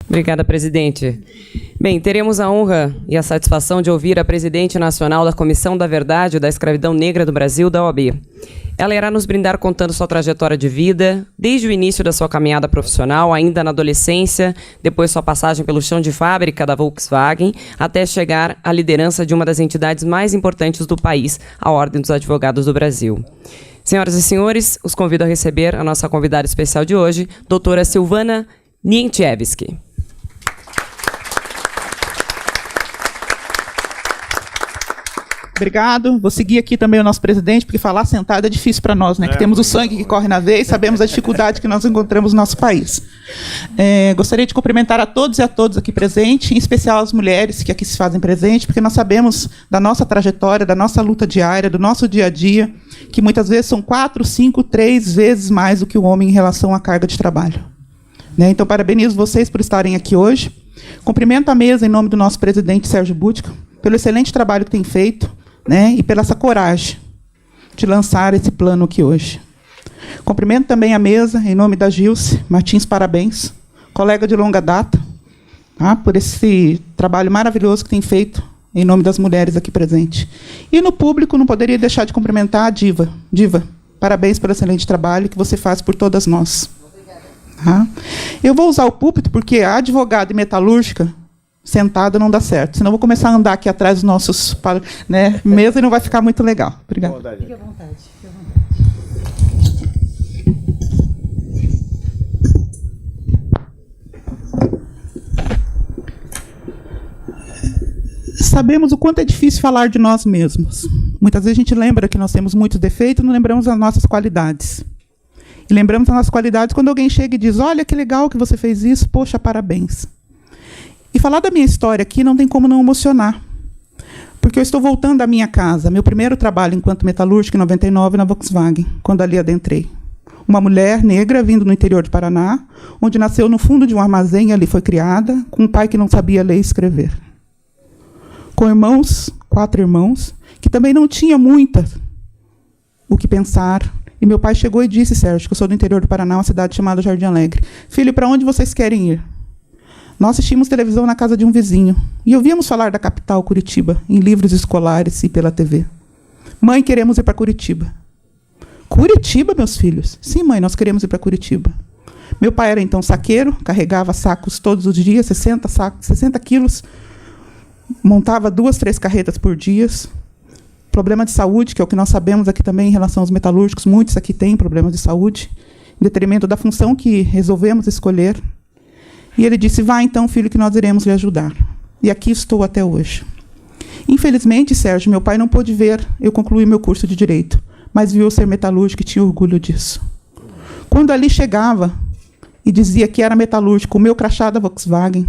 Obrigada, presidente. Bem, teremos a honra e a satisfação de ouvir a presidente nacional da Comissão da Verdade da Escravidão Negra do Brasil, da OAB. Ela irá nos brindar contando sua trajetória de vida, desde o início da sua caminhada profissional, ainda na adolescência, depois sua passagem pelo chão de fábrica da Volkswagen, até chegar à liderança de uma das entidades mais importantes do país, a Ordem dos Advogados do Brasil. Senhoras e senhores, os convido a receber a nossa convidada especial de hoje, doutora Silvana Nienkiewicz. Obrigado. Vou seguir aqui também o nosso presidente, porque falar sentado é difícil para nós, né? Que temos o sangue que corre na veia e sabemos a dificuldade que nós encontramos no nosso país. Gostaria de cumprimentar a todos e a todas aqui presentes, em especial as mulheres que aqui se fazem presentes, porque nós sabemos da nossa trajetória, da nossa luta diária, do nosso dia a dia, que muitas vezes são 4, 5, 3 vezes mais do que o homem em relação à carga de trabalho. Então, parabenizo vocês por estarem aqui hoje. Cumprimento a mesa em nome do nosso presidente, Sérgio Buttko, pelo excelente trabalho que tem feito, e pela essa coragem de lançar esse plano aqui hoje. Cumprimento também a mesa, em nome da Gilce Martins, parabéns, colega de longa data, por esse trabalho maravilhoso que tem feito em nome das mulheres aqui presentes. E no público, não poderia deixar de cumprimentar a Diva. Diva, parabéns pelo excelente trabalho que você faz por todas nós. Eu vou usar o púlpito porque a advogada e metalúrgica sentada não dá certo. Senão eu vou começar a andar aqui atrás dos nossos mesa e não vai ficar muito legal. Obrigada. Fique à vontade. Fique à vontade. Sabemos o quanto é difícil falar de nós mesmos. Muitas vezes a gente lembra que nós temos muitos defeitos, não lembramos das nossas qualidades. E lembramos das nossas qualidades quando alguém chega e diz: olha que legal que você fez isso, poxa, parabéns. E falar da minha história aqui não tem como não emocionar. Porque eu estou voltando à minha casa, meu primeiro trabalho enquanto metalúrgica em 99 na Volkswagen, quando ali adentrei. Uma mulher negra vindo no interior do Paraná, onde nasceu no fundo de um armazém e ali foi criada, com um pai que não sabia ler e escrever. Com irmãos, 4 irmãos, que também não tinha o que pensar. E meu pai chegou e disse: Sérgio, que eu sou do interior do Paraná, uma cidade chamada Jardim Alegre. Filho, para onde vocês querem ir? Nós assistimos televisão na casa de um vizinho e ouvíamos falar da capital, Curitiba, em livros escolares e pela TV. Mãe, queremos ir para Curitiba. Curitiba, meus filhos? Sim, mãe, nós queremos ir para Curitiba. Meu pai era então saqueiro, carregava sacos todos os dias, 60 quilos, montava 2, 3 carretas por dia. Problema de saúde, que é o que nós sabemos aqui também em relação aos metalúrgicos, muitos aqui têm problemas de saúde, em detrimento da função que resolvemos escolher. E ele disse: vá então, filho, que nós iremos lhe ajudar. E aqui estou até hoje. Infelizmente, Sérgio, meu pai não pôde ver eu concluir meu curso de Direito, mas viu eu ser metalúrgico e tinha orgulho disso. Quando ali chegava e dizia que era metalúrgico, o meu crachá da Volkswagen,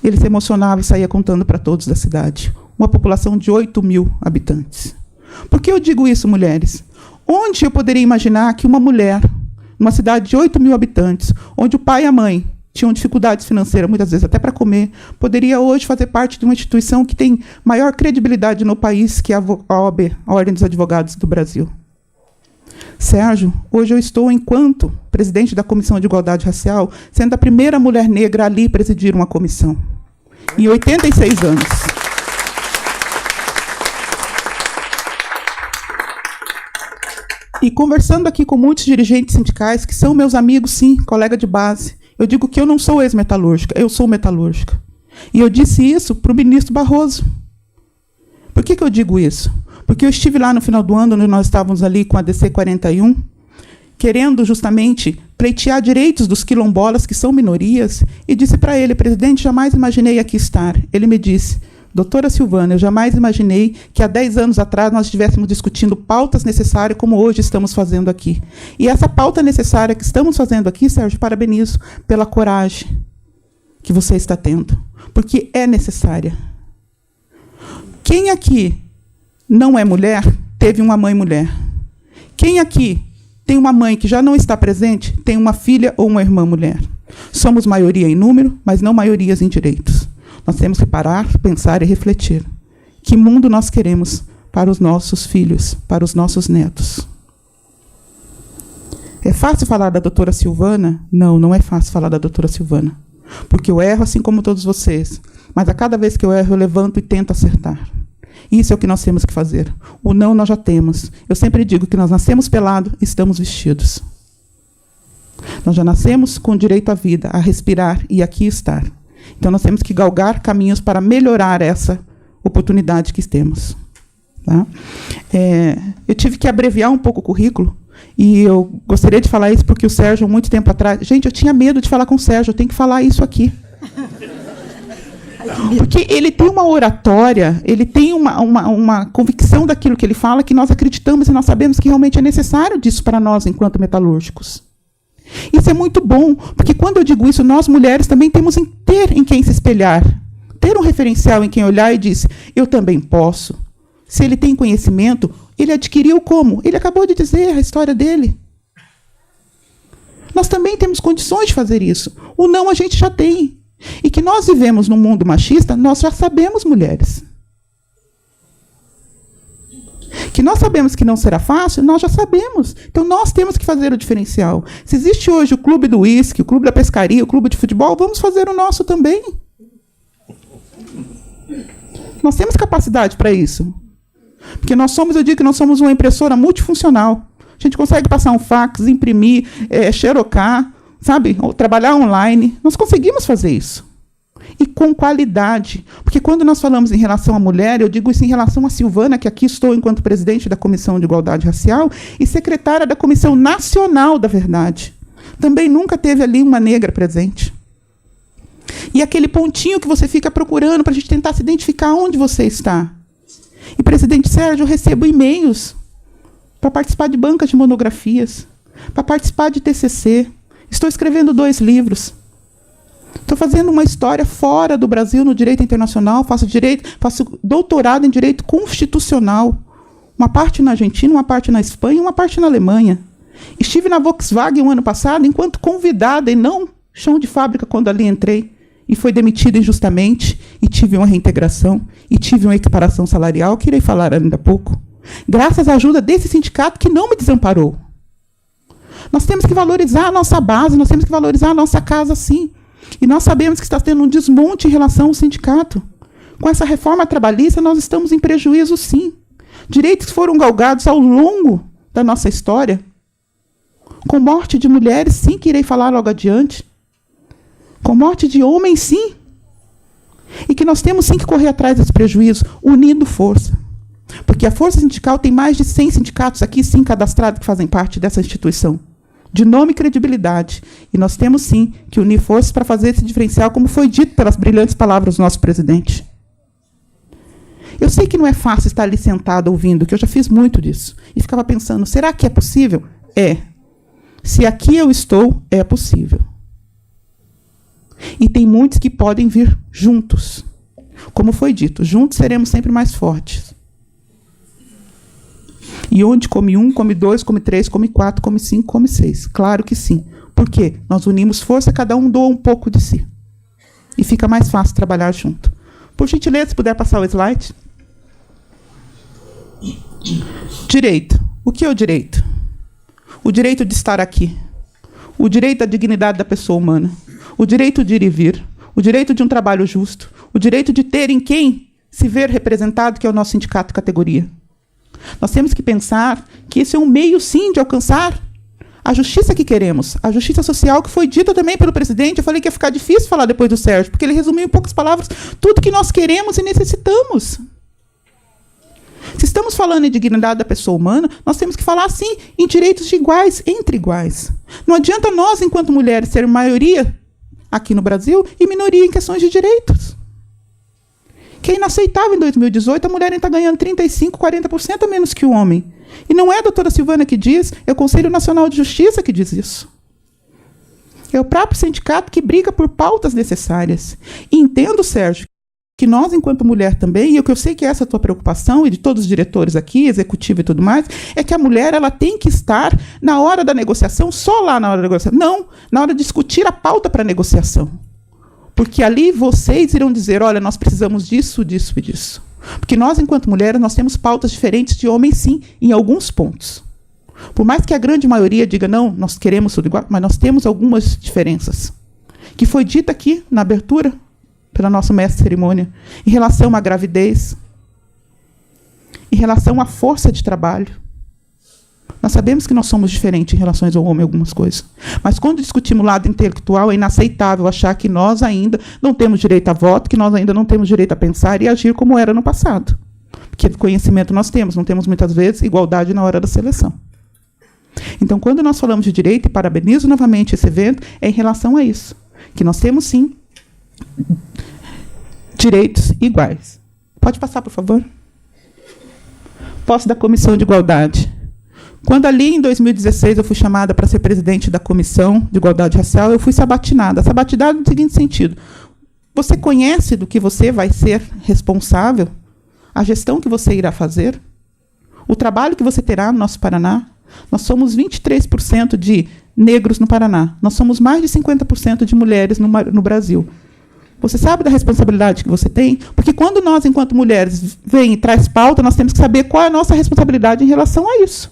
ele se emocionava e saía contando para todos da cidade. Uma população de 8.000 habitantes. Por que eu digo isso, mulheres? Onde eu poderia imaginar que uma mulher, numa cidade de 8.000 habitantes, onde o pai e a mãe tinham dificuldades financeiras, muitas vezes até para comer, poderia hoje fazer parte de uma instituição que tem maior credibilidade no país, que é a OAB, a Ordem dos Advogados do Brasil? Sérgio, hoje eu estou, enquanto presidente da Comissão de Igualdade Racial, sendo a primeira mulher negra ali presidir uma comissão, em 86 anos. E conversando aqui com muitos dirigentes sindicais, que são meus amigos, sim, colega de base, eu digo que eu não sou ex-metalúrgica, eu sou metalúrgica. E eu disse isso para o ministro Barroso. Por que eu digo isso? Porque eu estive lá no final do ano, onde nós estávamos ali com a DC 41, querendo justamente pleitear direitos dos quilombolas, que são minorias, e disse para ele: presidente, jamais imaginei aqui estar. Ele me disse: doutora Silvana, eu jamais imaginei que há 10 anos atrás nós estivéssemos discutindo pautas necessárias como hoje estamos fazendo aqui. E essa pauta necessária que estamos fazendo aqui, Sérgio, parabenizo pela coragem que você está tendo, porque é necessária. Quem aqui não é mulher, teve uma mãe mulher? Quem aqui tem uma mãe que já não está presente, tem uma filha ou uma irmã mulher? Somos maioria em número, mas não maiorias em direitos. Nós temos que parar, pensar e refletir. Que mundo nós queremos para os nossos filhos, para os nossos netos? É fácil falar da doutora Silvana? Não, não é fácil falar da doutora Silvana. Porque eu erro assim como todos vocês. Mas a cada vez que eu erro, eu levanto e tento acertar. Isso é o que nós temos que fazer. O não nós já temos. Eu sempre digo que nós nascemos pelados e estamos vestidos. Nós já nascemos com direito à vida, a respirar e aqui estar. Então nós temos que galgar caminhos para melhorar essa oportunidade que temos. Tá? Eu tive que abreviar um pouco o currículo, e eu gostaria de falar isso porque o Sérgio, muito tempo atrás... Gente, eu tinha medo de falar com o Sérgio, eu tenho que falar isso aqui. Porque ele tem uma oratória, ele tem uma convicção daquilo que ele fala, que nós acreditamos e nós sabemos que realmente é necessário disso para nós, enquanto metalúrgicos. Isso é muito bom, porque quando eu digo isso, nós mulheres também temos em ter em quem se espelhar, ter um referencial em quem olhar e dizer, eu também posso. Se ele tem conhecimento, ele adquiriu como? Ele acabou de dizer a história dele. Nós também temos condições de fazer isso. O não a gente já tem. E que nós vivemos num mundo machista, nós já sabemos, mulheres. Que nós sabemos que não será fácil, nós já sabemos. Então, nós temos que fazer o diferencial. Se existe hoje o clube do uísque, o clube da pescaria, o clube de futebol, vamos fazer o nosso também. Nós temos capacidade para isso. Porque nós somos, eu digo que nós somos uma impressora multifuncional. A gente consegue passar um fax, imprimir, xerocar, sabe? Ou trabalhar online. Nós conseguimos fazer isso. E com qualidade. Porque quando nós falamos em relação à mulher, eu digo isso em relação a Silvana, que aqui estou enquanto presidente da Comissão de Igualdade Racial e secretária da Comissão Nacional da Verdade. Também nunca teve ali uma negra presente. E aquele pontinho que você fica procurando para a gente tentar se identificar onde você está. E, presidente Sérgio, eu recebo e-mails para participar de bancas de monografias, para participar de TCC. Estou escrevendo 2 livros. Estou fazendo uma história fora do Brasil no direito internacional, faço doutorado em direito constitucional. Uma parte na Argentina, uma parte na Espanha e uma parte na Alemanha. Estive na Volkswagen o ano passado enquanto convidada e não chão de fábrica quando ali entrei. E foi demitida injustamente, e tive uma reintegração, e tive uma equiparação salarial, que irei falar ainda há pouco. Graças à ajuda desse sindicato que não me desamparou. Nós temos que valorizar a nossa base, nós temos que valorizar a nossa casa, sim. E nós sabemos que está tendo um desmonte em relação ao sindicato. Com essa reforma trabalhista, nós estamos em prejuízo, sim. Direitos que foram galgados ao longo da nossa história. Com morte de mulheres, sim, que irei falar logo adiante. Com morte de homens, sim. E que nós temos, sim, que correr atrás desse prejuízo, unindo força. Porque a força sindical tem mais de 100 sindicatos aqui, sim, cadastrados, que fazem parte dessa instituição. De nome e credibilidade. E nós temos, sim, que unir forças para fazer esse diferencial, como foi dito pelas brilhantes palavras do nosso presidente. Eu sei que não é fácil estar ali sentado ouvindo, que eu já fiz muito disso. E ficava pensando, será que é possível? É. Se aqui eu estou, é possível. E tem muitos que podem vir juntos. Como foi dito, juntos seremos sempre mais fortes. E onde come 1, come 2, come 3, come 4, come 5, come 6. Claro que sim. Por quê? Nós unimos força, cada um doa um pouco de si. E fica mais fácil trabalhar junto. Por gentileza, se puder passar o slide. Direito. O que é o direito? O direito de estar aqui. O direito da dignidade da pessoa humana. O direito de ir e vir. O direito de um trabalho justo. O direito de ter em quem se ver representado, que é o nosso sindicato categoria. Nós temos que pensar que esse é um meio, sim, de alcançar a justiça que queremos. A justiça social que foi dita também pelo presidente. Eu falei que ia ficar difícil falar depois do Sérgio, porque ele resumiu em poucas palavras tudo que nós queremos e necessitamos. Se estamos falando em dignidade da pessoa humana, nós temos que falar, sim, em direitos de iguais, entre iguais. Não adianta nós, enquanto mulheres, ser maioria aqui no Brasil e minoria em questões de direitos. Que é inaceitável em 2018 a mulher está ganhando 35%, 40% a menos que o homem. E não é a doutora Silvana que diz, é o Conselho Nacional de Justiça que diz isso. É o próprio sindicato que briga por pautas necessárias. E entendo, Sérgio, que nós, enquanto mulher também, e o que eu sei que é essa a tua preocupação, e de todos os diretores aqui, executivo e tudo mais, é que a mulher ela tem que estar na hora da negociação, só lá na hora da negociação. Não, na hora de discutir a pauta para a negociação. Porque ali vocês irão dizer, olha, nós precisamos disso, disso e disso. Porque nós, enquanto mulheres, nós temos pautas diferentes de homens, sim, em alguns pontos. Por mais que a grande maioria diga, não, nós queremos tudo igual, mas nós temos algumas diferenças. que foi dita aqui na abertura, pela nossa mestre de cerimônia, em relação à gravidez, em relação à força de trabalho. Nós sabemos que nós somos diferentes em relação ao homem em algumas coisas. Mas quando discutimos o lado intelectual, é inaceitável achar que nós ainda não temos direito a voto, que nós ainda não temos direito a pensar e agir como era no passado. Porque conhecimento nós temos, não temos muitas vezes igualdade na hora da seleção. Então, quando nós falamos de direito, e parabenizo novamente esse evento, é em relação a isso. Que nós temos, sim, direitos iguais. Pode passar, por favor? Posse da Comissão de Igualdade. Quando ali, em 2016, eu fui chamada para ser presidente da Comissão de Igualdade Racial, eu fui sabatinada. Sabatinada no seguinte sentido. Você conhece do que você vai ser responsável? A gestão que você irá fazer? O trabalho que você terá no nosso Paraná? Nós somos 23% de negros no Paraná. Nós somos mais de 50% de mulheres no Brasil. Você sabe da responsabilidade que você tem? Porque quando nós, enquanto mulheres, vem e traz pauta, nós temos que saber qual é a nossa responsabilidade em relação a isso.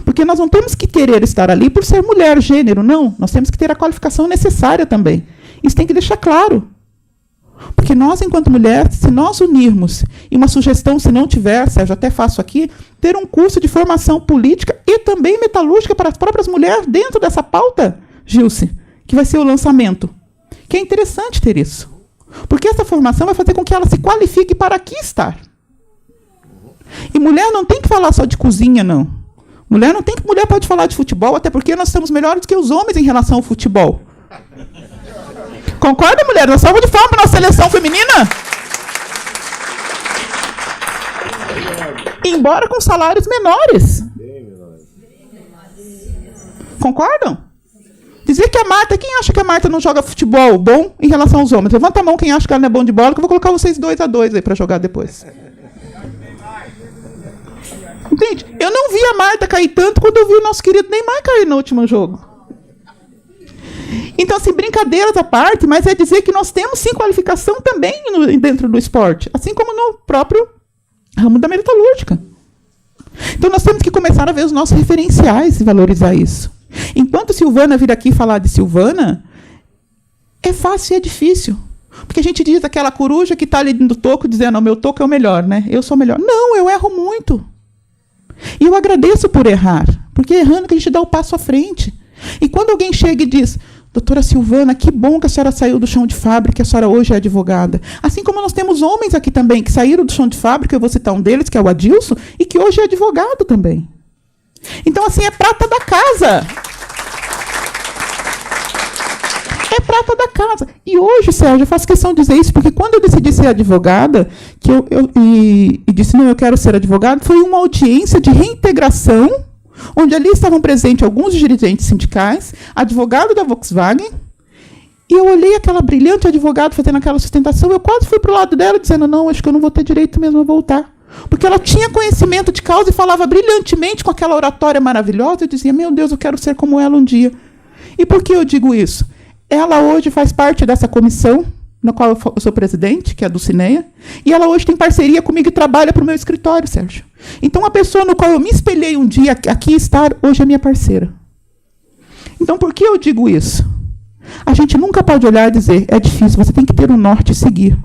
Porque nós não temos que querer estar ali por ser mulher, gênero, não. Nós temos que ter a qualificação necessária também. Isso tem que deixar claro. Porque nós, enquanto mulheres, se nós unirmos, e uma sugestão, se não tiver, Sérgio, até faço aqui, ter um curso de formação política e também metalúrgica para as próprias mulheres dentro dessa pauta, Gilce, que vai ser o lançamento. Que é interessante ter isso. Porque essa formação vai fazer com que ela se qualifique para aqui estar. E mulher não tem que falar só de cozinha, não. Mulher pode falar de futebol, até porque nós somos melhores do que os homens em relação ao futebol. Concorda, mulher? Nós somos de forma na seleção feminina? Embora com salários menores. Concordam? Dizer que a Marta... Quem acha que a Marta não joga futebol bom em relação aos homens? Levanta a mão quem acha que ela não é bom de bola, que eu vou colocar vocês 2-2 aí para jogar depois. Entende? Eu não vi a Marta cair tanto quando eu vi o nosso querido Neymar cair no último jogo. Então, assim, brincadeiras à parte, mas é dizer que nós temos, sim, qualificação também dentro do esporte, assim como no próprio ramo da metalúrgica. Então, nós temos que começar a ver os nossos referenciais e valorizar isso. Enquanto Silvana vir aqui falar de Silvana, é fácil e é difícil. Porque a gente diz aquela coruja que está ali no toco, dizendo, o meu toco é o melhor, né? Eu sou o melhor. Não, eu erro muito. E eu agradeço por errar, porque errando que a gente dá o passo à frente. E quando alguém chega e diz, doutora Silvana, que bom que a senhora saiu do chão de fábrica, que a senhora hoje é advogada. Assim como nós temos homens aqui também que saíram do chão de fábrica, eu vou citar um deles, que é o Adilson, e que hoje é advogado também. Então, assim, é prata da casa. É prata da casa. E hoje, Sérgio, eu faço questão de dizer isso, porque quando eu decidi ser advogada, e disse, não, eu quero ser advogada, foi uma audiência de reintegração, onde ali estavam presentes alguns dirigentes sindicais, advogado da Volkswagen, e eu olhei aquela brilhante advogada fazendo aquela sustentação, eu quase fui para o lado dela, dizendo, não, acho que eu não vou ter direito mesmo a voltar. Porque ela tinha conhecimento de causa e falava brilhantemente com aquela oratória maravilhosa, eu dizia, meu Deus, eu quero ser como ela um dia. E por que eu digo isso? Ela hoje faz parte dessa comissão, na qual eu sou presidente, que é a do Cineia, e ela hoje tem parceria comigo e trabalha para o meu escritório, Sérgio. Então, a pessoa no qual eu me espelhei um dia aqui estar, hoje é minha parceira. Então, por que eu digo isso? A gente nunca pode olhar e dizer, é difícil, você tem que ter um norte e seguir.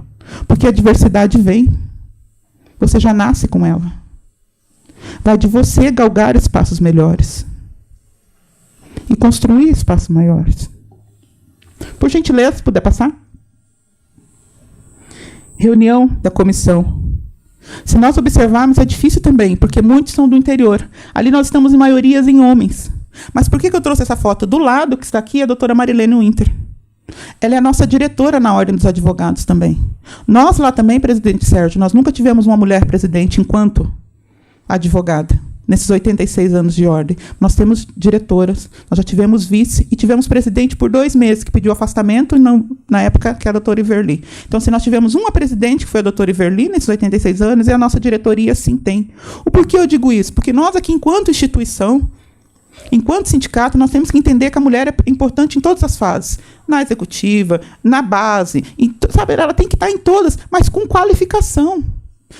Porque a diversidade vem, você já nasce com ela. Vai de você galgar espaços melhores e construir espaços maiores. Por gentileza, se puder passar. Reunião da comissão. Se nós observarmos, é difícil também, porque muitos são do interior. Ali nós estamos em maiorias em homens. Mas por que eu trouxe essa foto? Do lado que está aqui é a doutora Marilene Winter. Ela é a nossa diretora na Ordem dos Advogados também. Nós lá também, presidente Sérgio, nós nunca tivemos uma mulher presidente enquanto advogada. Nesses 86 anos de ordem. Nós temos diretoras, nós já tivemos vice e tivemos presidente por 2 meses, que pediu afastamento, na época, que era a doutora Iverli. Então, se nós tivemos uma presidente, que foi a doutora Iverli, nesses 86 anos, e a nossa diretoria, sim, tem. O porquê eu digo isso? Porque nós aqui, enquanto instituição, enquanto sindicato, nós temos que entender que a mulher é importante em todas as fases. Na executiva, na base, sabe, ela tem que estar em todas, mas com qualificação.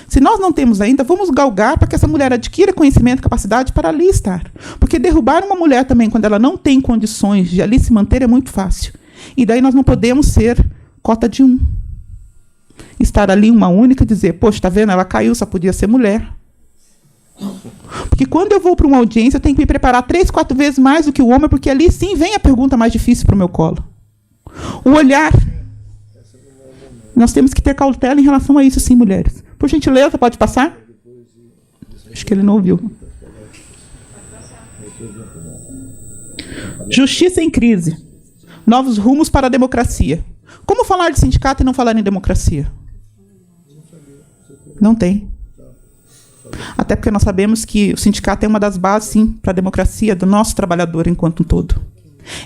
Se nós não temos ainda, vamos galgar para que essa mulher adquira conhecimento, capacidade para ali estar. Porque derrubar uma mulher também, quando ela não tem condições de ali se manter, é muito fácil. E daí nós não podemos ser cota de um. Estar ali uma única e dizer, poxa, está vendo? Ela caiu, só podia ser mulher. Porque quando eu vou para uma audiência, eu tenho que me preparar 3, 4 vezes mais do que o homem, porque ali sim vem a pergunta mais difícil para o meu colo. O olhar. Nós temos que ter cautela em relação a isso, sim, mulheres. Por gentileza, pode passar? Acho que ele não ouviu. Justiça em crise. Novos rumos para a democracia. Como falar de sindicato e não falar em democracia? Não tem. Até porque nós sabemos que o sindicato é uma das bases, sim, para a democracia do nosso trabalhador enquanto um todo.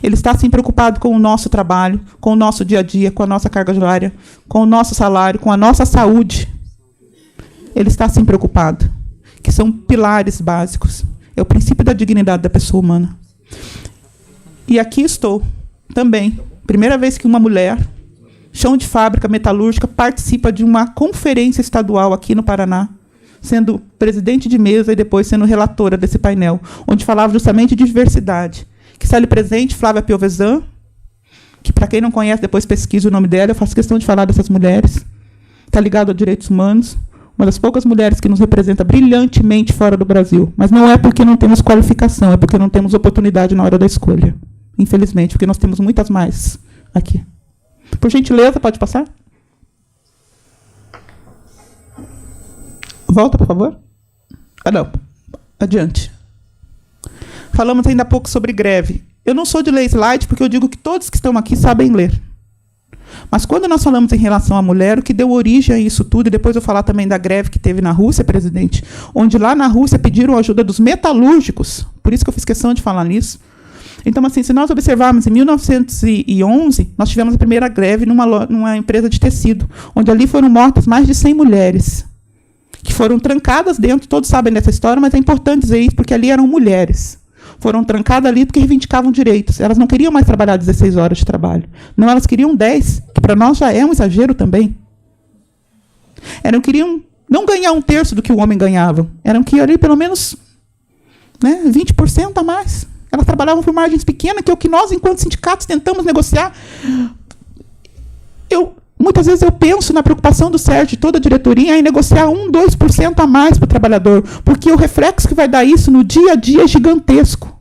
Ele está, sim, preocupado com o nosso trabalho, com o nosso dia a dia, com a nossa carga horária, com o nosso salário, com a nossa saúde. Ele está, sim, preocupado. Que são pilares básicos. É o princípio da dignidade da pessoa humana. E aqui estou, também. Primeira vez que uma mulher, chão de fábrica metalúrgica, participa de uma conferência estadual aqui no Paraná, sendo presidente de mesa e depois sendo relatora desse painel, onde falava justamente de diversidade. Que está ali presente, Flávia Piovesan, que, para quem não conhece, depois pesquisa o nome dela, eu faço questão de falar dessas mulheres. Está ligado a direitos humanos, uma das poucas mulheres que nos representa brilhantemente fora do Brasil. Mas não é porque não temos qualificação, é porque não temos oportunidade na hora da escolha. Infelizmente, porque nós temos muitas mais aqui. Por gentileza, pode passar? Volta, por favor. Ah, não. Adiante. Falamos ainda há pouco sobre greve. Eu não sou de ler slide, porque eu digo que todos que estão aqui sabem ler. Mas quando nós falamos em relação à mulher, o que deu origem a isso tudo, e depois eu falar também da greve que teve na Rússia, presidente, onde lá na Rússia pediram a ajuda dos metalúrgicos, por isso que eu fiz questão de falar nisso. Então, assim, se nós observarmos, em 1911, nós tivemos a primeira greve numa empresa de tecido, onde ali foram mortas mais de 100 mulheres, que foram trancadas dentro, todos sabem dessa história, mas é importante dizer isso, porque ali eram mulheres. Foram trancadas ali porque reivindicavam direitos. Elas não queriam mais trabalhar 16 horas de trabalho. Não, elas queriam 10, que para nós já é um exagero também. Elas queriam não ganhar 1/3 do que o homem ganhava. Eram que ali pelo menos, né, 20% a mais. Elas trabalhavam por margens pequenas, que é o que nós, enquanto sindicatos, tentamos negociar. Muitas vezes eu penso na preocupação do Sérgio e toda a diretoria em negociar 1-2% a mais para o trabalhador, porque o reflexo que vai dar isso no dia a dia é gigantesco.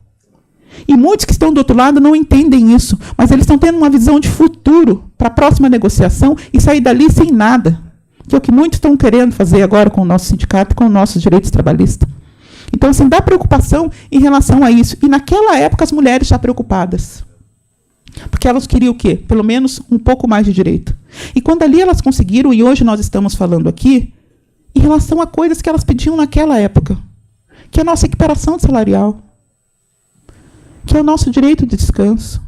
E muitos que estão do outro lado não entendem isso, mas eles estão tendo uma visão de futuro para a próxima negociação e sair dali sem nada, que é o que muitos estão querendo fazer agora com o nosso sindicato e com os nossos direitos trabalhistas. Então, assim, dá preocupação em relação a isso. E naquela época as mulheres já preocupadas. Porque elas queriam o quê? Pelo menos um pouco mais de direito. E quando ali elas conseguiram, e hoje nós estamos falando aqui, em relação a coisas que elas pediam naquela época, que é a nossa equiparação salarial, que é o nosso direito de descanso.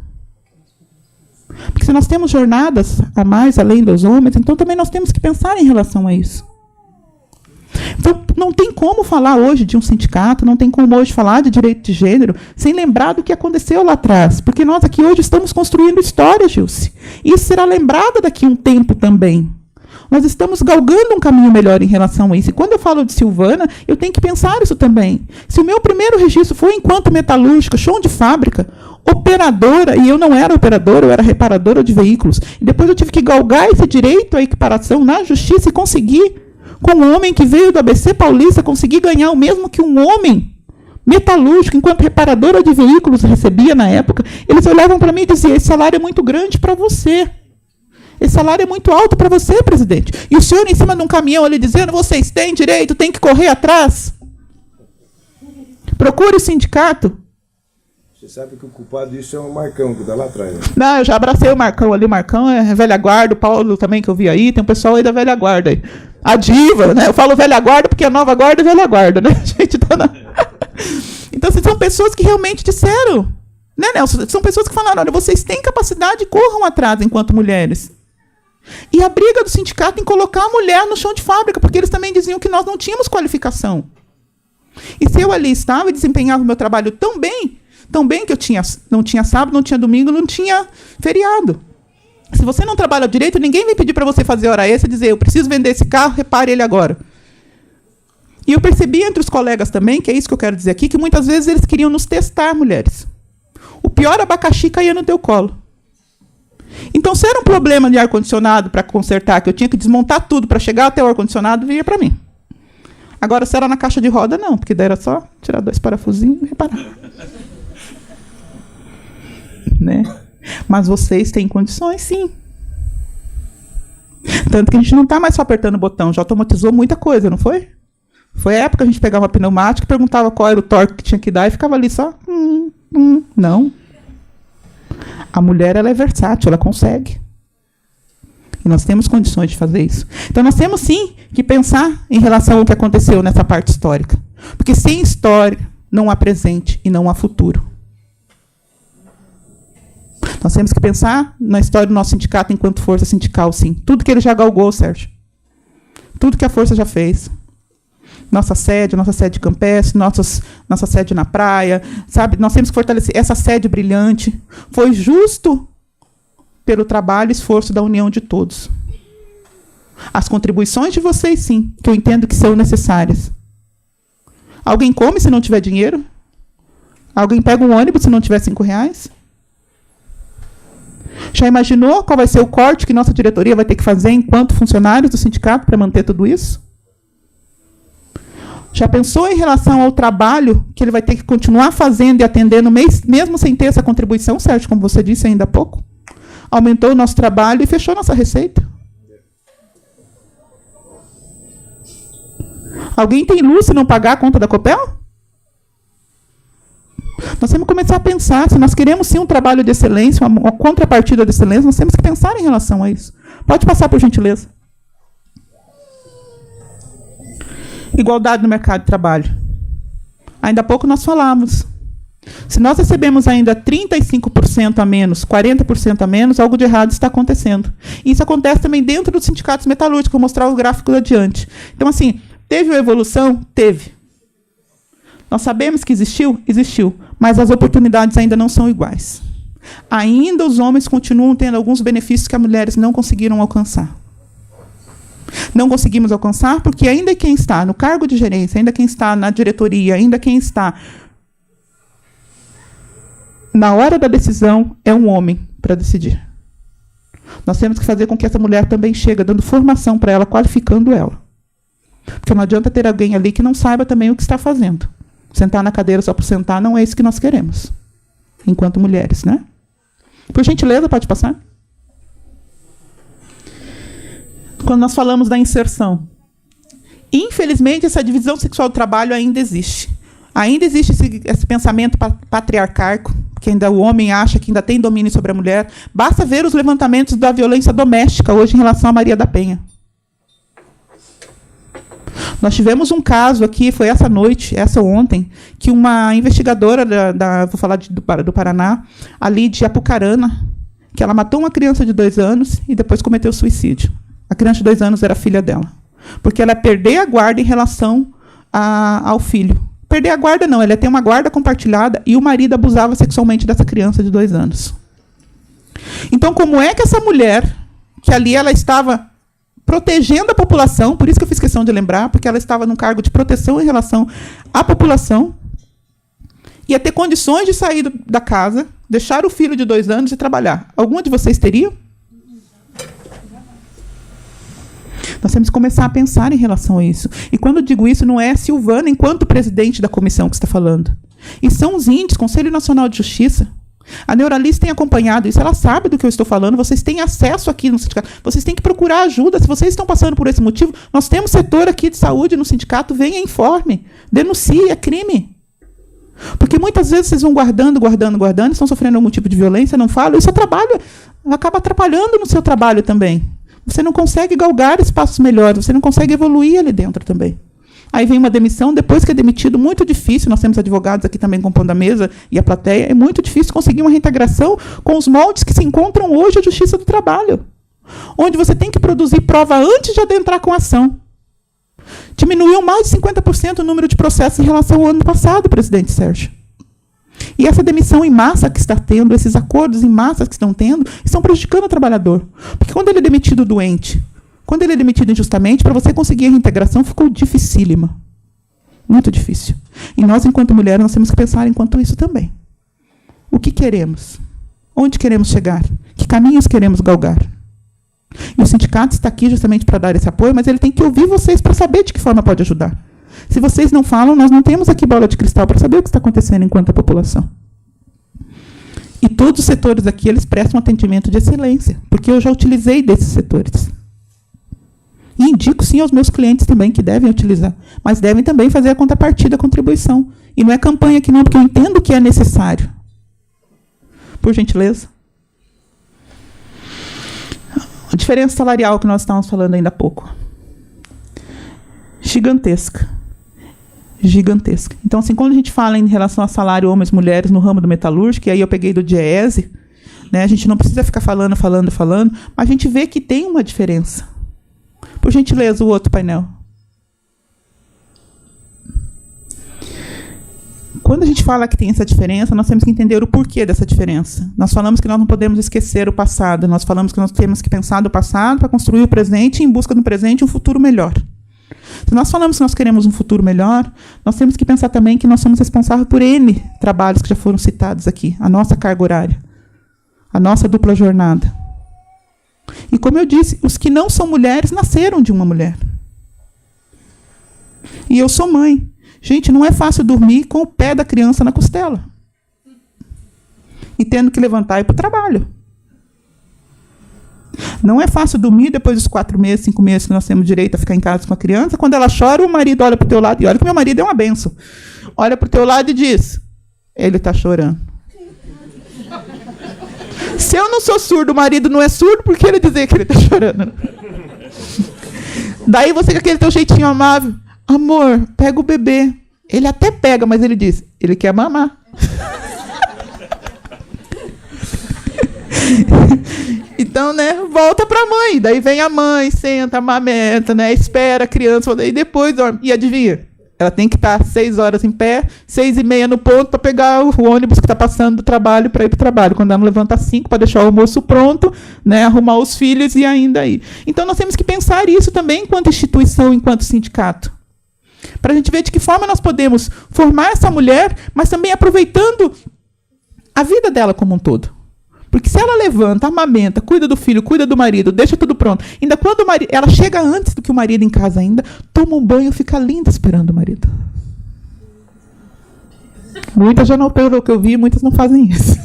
Porque se nós temos jornadas a mais, além dos homens, então também nós temos que pensar em relação a isso. Então, não tem como falar hoje de um sindicato, não tem como hoje falar de direito de gênero, sem lembrar do que aconteceu lá atrás. Porque nós aqui hoje estamos construindo história, Gilce. E isso será lembrado daqui a um tempo também. Nós estamos galgando um caminho melhor em relação a isso. E quando eu falo de Silvana, eu tenho que pensar isso também. Se o meu primeiro registro foi enquanto metalúrgica, chão de fábrica, operadora, e eu não era operadora, eu era reparadora de veículos. E depois eu tive que galgar esse direito à equiparação na justiça e conseguir, com um homem que veio do ABC Paulista, conseguir ganhar o mesmo que um homem metalúrgico, enquanto reparadora de veículos recebia na época. Eles olhavam para mim e diziam, esse salário é muito grande para você. Esse salário é muito alto para você, presidente. E o senhor em cima de um caminhão ali dizendo, vocês têm direito, tem que correr atrás. Procure o sindicato. Você sabe que o culpado disso é o Marcão, que está lá atrás. Né? Não, eu já abracei o Marcão ali. O Marcão é velha guarda, o Paulo também que eu vi aí. Tem um pessoal aí da velha guarda. Aí. A diva, né? Eu falo velha guarda porque a nova guarda é velha guarda, né? A gente tá na... Então, são pessoas que realmente disseram. Né, Nelson? São pessoas que falaram, olha, vocês têm capacidade, corram atrás enquanto mulheres. E a briga do sindicato em colocar a mulher no chão de fábrica, porque eles também diziam que nós não tínhamos qualificação. E se eu ali estava e desempenhava o meu trabalho tão bem que eu não tinha sábado, não tinha domingo, não tinha feriado. Se você não trabalha direito, ninguém vem pedir para você fazer hora extra e dizer, eu preciso vender esse carro, repare ele agora. E eu percebi entre os colegas também, que é isso que eu quero dizer aqui, que muitas vezes eles queriam nos testar, mulheres. O pior abacaxi caía no teu colo. Então, se era um problema de ar-condicionado para consertar, que eu tinha que desmontar tudo para chegar até o ar-condicionado, vinha para mim. Agora, se era na caixa de roda, não, porque daí era só tirar 2 parafusinhos e reparar. Né? Mas vocês têm condições, sim. Tanto que a gente não está mais só apertando o botão, já automatizou muita coisa, não foi? Foi a época que a gente pegava uma pneumática, perguntava qual era o torque que tinha que dar e ficava ali só... Não. A mulher, ela é versátil, ela consegue. E nós temos condições de fazer isso. Então, nós temos, sim, que pensar em relação ao que aconteceu nessa parte histórica. Porque sem história, não há presente e não há futuro. Nós temos que pensar na história do nosso sindicato enquanto força sindical, sim. Tudo que ele já galgou, Sérgio. Tudo que a força já fez. Nossa sede campestre, nossa sede na praia, sabe? Nós temos que fortalecer essa sede brilhante. Foi justo pelo trabalho e esforço da união de todos. As contribuições de vocês, sim, que eu entendo que são necessárias. Alguém come se não tiver dinheiro? Alguém pega um ônibus se não tiver R$5? Já imaginou qual vai ser o corte que nossa diretoria vai ter que fazer enquanto funcionários do sindicato para manter tudo isso? Já pensou em relação ao trabalho que ele vai ter que continuar fazendo e atendendo, mesmo sem ter essa contribuição, Sérgio, como você disse ainda há pouco? Aumentou o nosso trabalho e fechou nossa receita. Alguém tem luz se não pagar a conta da Copel? Nós temos que começar a pensar, se nós queremos sim um trabalho de excelência, uma contrapartida de excelência, nós temos que pensar em relação a isso. Pode passar, por gentileza. Igualdade no mercado de trabalho. Ainda há pouco nós falávamos. Se nós recebemos ainda 35% a menos, 40% a menos, algo de errado está acontecendo. E isso acontece também dentro dos sindicatos metalúrgicos, vou mostrar o gráfico adiante. Então, assim, teve uma evolução? Teve. Nós sabemos que existiu? Existiu. Mas as oportunidades ainda não são iguais. Ainda os homens continuam tendo alguns benefícios que as mulheres não conseguiram alcançar. Não conseguimos alcançar porque ainda quem está no cargo de gerência, ainda quem está na diretoria, ainda quem está na hora da decisão é um homem para decidir. Nós temos que fazer com que essa mulher também chegue dando formação para ela, qualificando ela. Porque não adianta ter alguém ali que não saiba também o que está fazendo. Sentar na cadeira só por sentar não é isso que nós queremos, enquanto mulheres, né? Por gentileza, pode passar. Quando nós falamos da inserção, infelizmente, essa divisão sexual do trabalho ainda existe. Ainda existe esse pensamento patriarcaico, que ainda o homem acha que ainda tem domínio sobre a mulher. Basta ver os levantamentos da violência doméstica hoje em relação a Maria da Penha. Nós tivemos um caso aqui, foi essa noite, ontem, que uma investigadora vou falar do Paraná, ali de Apucarana, que ela matou uma criança de 2 anos e depois cometeu suicídio. A criança de 2 anos era filha dela. Porque ela perdeu a guarda em relação ao filho. Perder a guarda não, ela tem uma guarda compartilhada e o marido abusava sexualmente dessa criança de 2 anos. Então, como é que essa mulher, que ali ela estava protegendo a população, por isso que eu fiz questão de lembrar, porque ela estava num cargo de proteção em relação à população, ia ter condições de sair da casa, deixar o filho de 2 anos e trabalhar. Alguma de vocês teria? Nós temos que começar a pensar em relação a isso. E quando eu digo isso, não é a Silvana, enquanto presidente da comissão, que está falando. E são os índices, Conselho Nacional de Justiça. A Neuralice tem acompanhado isso, ela sabe do que eu estou falando, vocês têm acesso aqui no sindicato, vocês têm que procurar ajuda. Se vocês estão passando por esse motivo, nós temos setor aqui de saúde no sindicato, venha, informe, denuncie, é crime. Porque muitas vezes vocês vão guardando, estão sofrendo algum tipo de violência, não falam, e o seu trabalho acaba atrapalhando no seu trabalho também. Você não consegue galgar espaços melhores, você não consegue evoluir ali dentro também. Aí vem uma demissão, depois que é demitido, muito difícil, nós temos advogados aqui também compondo a mesa e a plateia, é muito difícil conseguir uma reintegração com os moldes que se encontram hoje a Justiça do Trabalho, onde você tem que produzir prova antes de adentrar com a ação. Diminuiu mais de 50% o número de processos em relação ao ano passado, presidente Sérgio. E essa demissão em massa que está tendo, esses acordos em massa que estão tendo, estão prejudicando o trabalhador. Porque quando ele é demitido doente, quando ele é demitido injustamente, para você conseguir a reintegração ficou dificílima. Muito difícil. E nós, enquanto mulheres, nós temos que pensar enquanto isso também. O que queremos? Onde queremos chegar? Que caminhos queremos galgar? E o sindicato está aqui justamente para dar esse apoio, mas ele tem que ouvir vocês para saber de que forma pode ajudar. Se vocês não falam, nós não temos aqui bola de cristal para saber o que está acontecendo enquanto a população. E todos os setores aqui, eles prestam atendimento de excelência, porque eu já utilizei desses setores. E indico, sim, aos meus clientes também, que devem utilizar, mas devem também fazer a contrapartida, a contribuição. E não é campanha aqui não, porque eu entendo que é necessário. Por gentileza. A diferença salarial que nós estávamos falando ainda há pouco. Gigantesca. Gigantesca. Então, assim, quando a gente fala em relação a salário homens e mulheres no ramo do metalúrgico, e aí eu peguei do DIEESE, né, a gente não precisa ficar falando, mas a gente vê que tem uma diferença. Por gentileza, o outro painel. Quando a gente fala que tem essa diferença, nós temos que entender o porquê dessa diferença. Nós falamos que nós não podemos esquecer o passado, nós falamos que nós temos que pensar no passado para construir o presente e, em busca do presente, um futuro melhor. Se nós falamos que nós queremos um futuro melhor, nós temos que pensar também que nós somos responsáveis por N trabalhos que já foram citados aqui, a nossa carga horária, a nossa dupla jornada. E, como eu disse, os que não são mulheres nasceram de uma mulher. E eu sou mãe. Gente, não é fácil dormir com o pé da criança na costela. E tendo que levantar e ir para o trabalho. Não é fácil dormir depois dos 4 meses, 5 meses que nós temos direito a ficar em casa com a criança. Quando ela chora, o marido olha para o teu lado. E olha que meu marido é uma benção. Olha para o teu lado e diz, ele está chorando. Se eu não sou surdo, o marido não é surdo, por que ele dizer que ele está chorando? Daí você com aquele teu jeitinho amável. Amor, pega o bebê. Ele até pega, mas ele diz, ele quer mamar. Então, né, volta para a mãe. Daí vem a mãe, senta, amamenta, né, espera a criança, e depois dorme. E adivinha? Ela tem que estar 6 horas em pé, 6h30 no ponto para pegar o ônibus que está passando do trabalho para ir para o trabalho. Quando ela não levanta às 5 para deixar o almoço pronto, né, arrumar os filhos e ainda aí. Então, nós temos que pensar isso também enquanto instituição, enquanto sindicato. Para a gente ver de que forma nós podemos formar essa mulher, mas também aproveitando a vida dela como um todo. Porque se ela levanta, amamenta, cuida do filho, cuida do marido, deixa tudo pronto, ainda quando o marido, ela chega antes do que o marido em casa ainda, toma um banho e fica linda esperando o marido. Muitas já não, pelo que eu vi, muitas não fazem isso.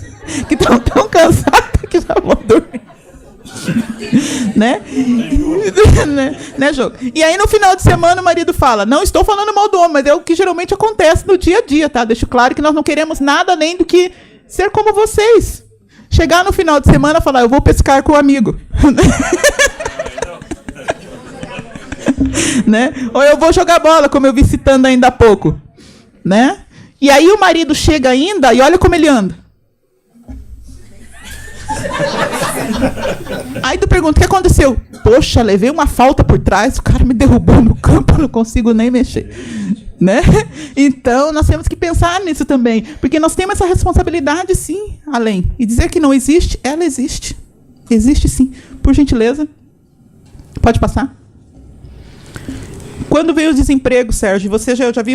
Que estão tão cansadas que já vão dormir. Né? Né, Jô? E aí no final de semana o marido fala, não estou falando mal do homem, mas é o que geralmente acontece no dia a dia, tá? Deixo claro que nós não queremos nada além do que ser como vocês. Chegar no final de semana e falar, eu vou pescar com um amigo. Né? Ou eu vou jogar bola, como eu vi citando ainda há pouco. Né? E aí o marido chega ainda e olha como ele anda. Aí tu pergunta, o que aconteceu? Poxa, levei uma falta por trás, o cara me derrubou no campo, eu não consigo nem mexer. Né? Então, nós temos que pensar nisso também, porque nós temos essa responsabilidade, sim, além. E dizer que não existe, ela existe. Existe, sim. Por gentileza. Pode passar. Quando veio o desemprego, Sérgio, você já, eu já vi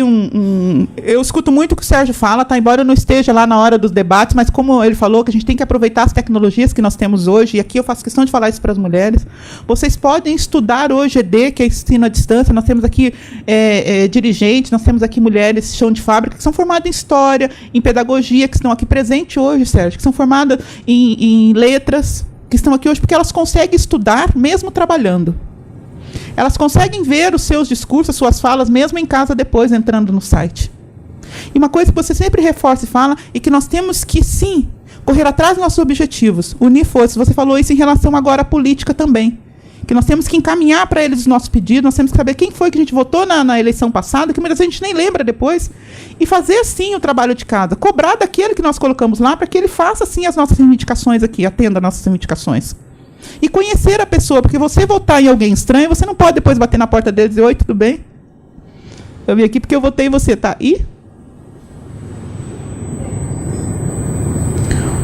eu escuto muito o que o Sérgio fala, tá? Embora eu não esteja lá na hora dos debates, mas como ele falou, que a gente tem que aproveitar as tecnologias que nós temos hoje, e aqui eu faço questão de falar isso para as mulheres. Vocês podem estudar hoje ED, que é ensino à distância, nós temos aqui dirigentes, nós temos aqui mulheres chão de fábrica, que são formadas em história, em pedagogia, que estão aqui presentes hoje, Sérgio, que são formadas em letras, que estão aqui hoje porque elas conseguem estudar mesmo trabalhando. Elas conseguem ver os seus discursos, as suas falas, mesmo em casa depois, entrando no site. E uma coisa que você sempre reforça e fala é que nós temos que, sim, correr atrás dos nossos objetivos, unir forças. Você falou isso em relação agora à política também. Que nós temos que encaminhar para eles os nossos pedidos, nós temos que saber quem foi que a gente votou na eleição passada, que muitas vezes a gente nem lembra depois, e fazer, sim, o trabalho de casa. Cobrar daquele que nós colocamos lá para que ele faça, sim, as nossas reivindicações aqui, atenda as nossas reivindicações. E conhecer a pessoa, porque você votar em alguém estranho, você não pode depois bater na porta dele e dizer, oi, tudo bem? Eu vim aqui porque eu votei em você, tá? E?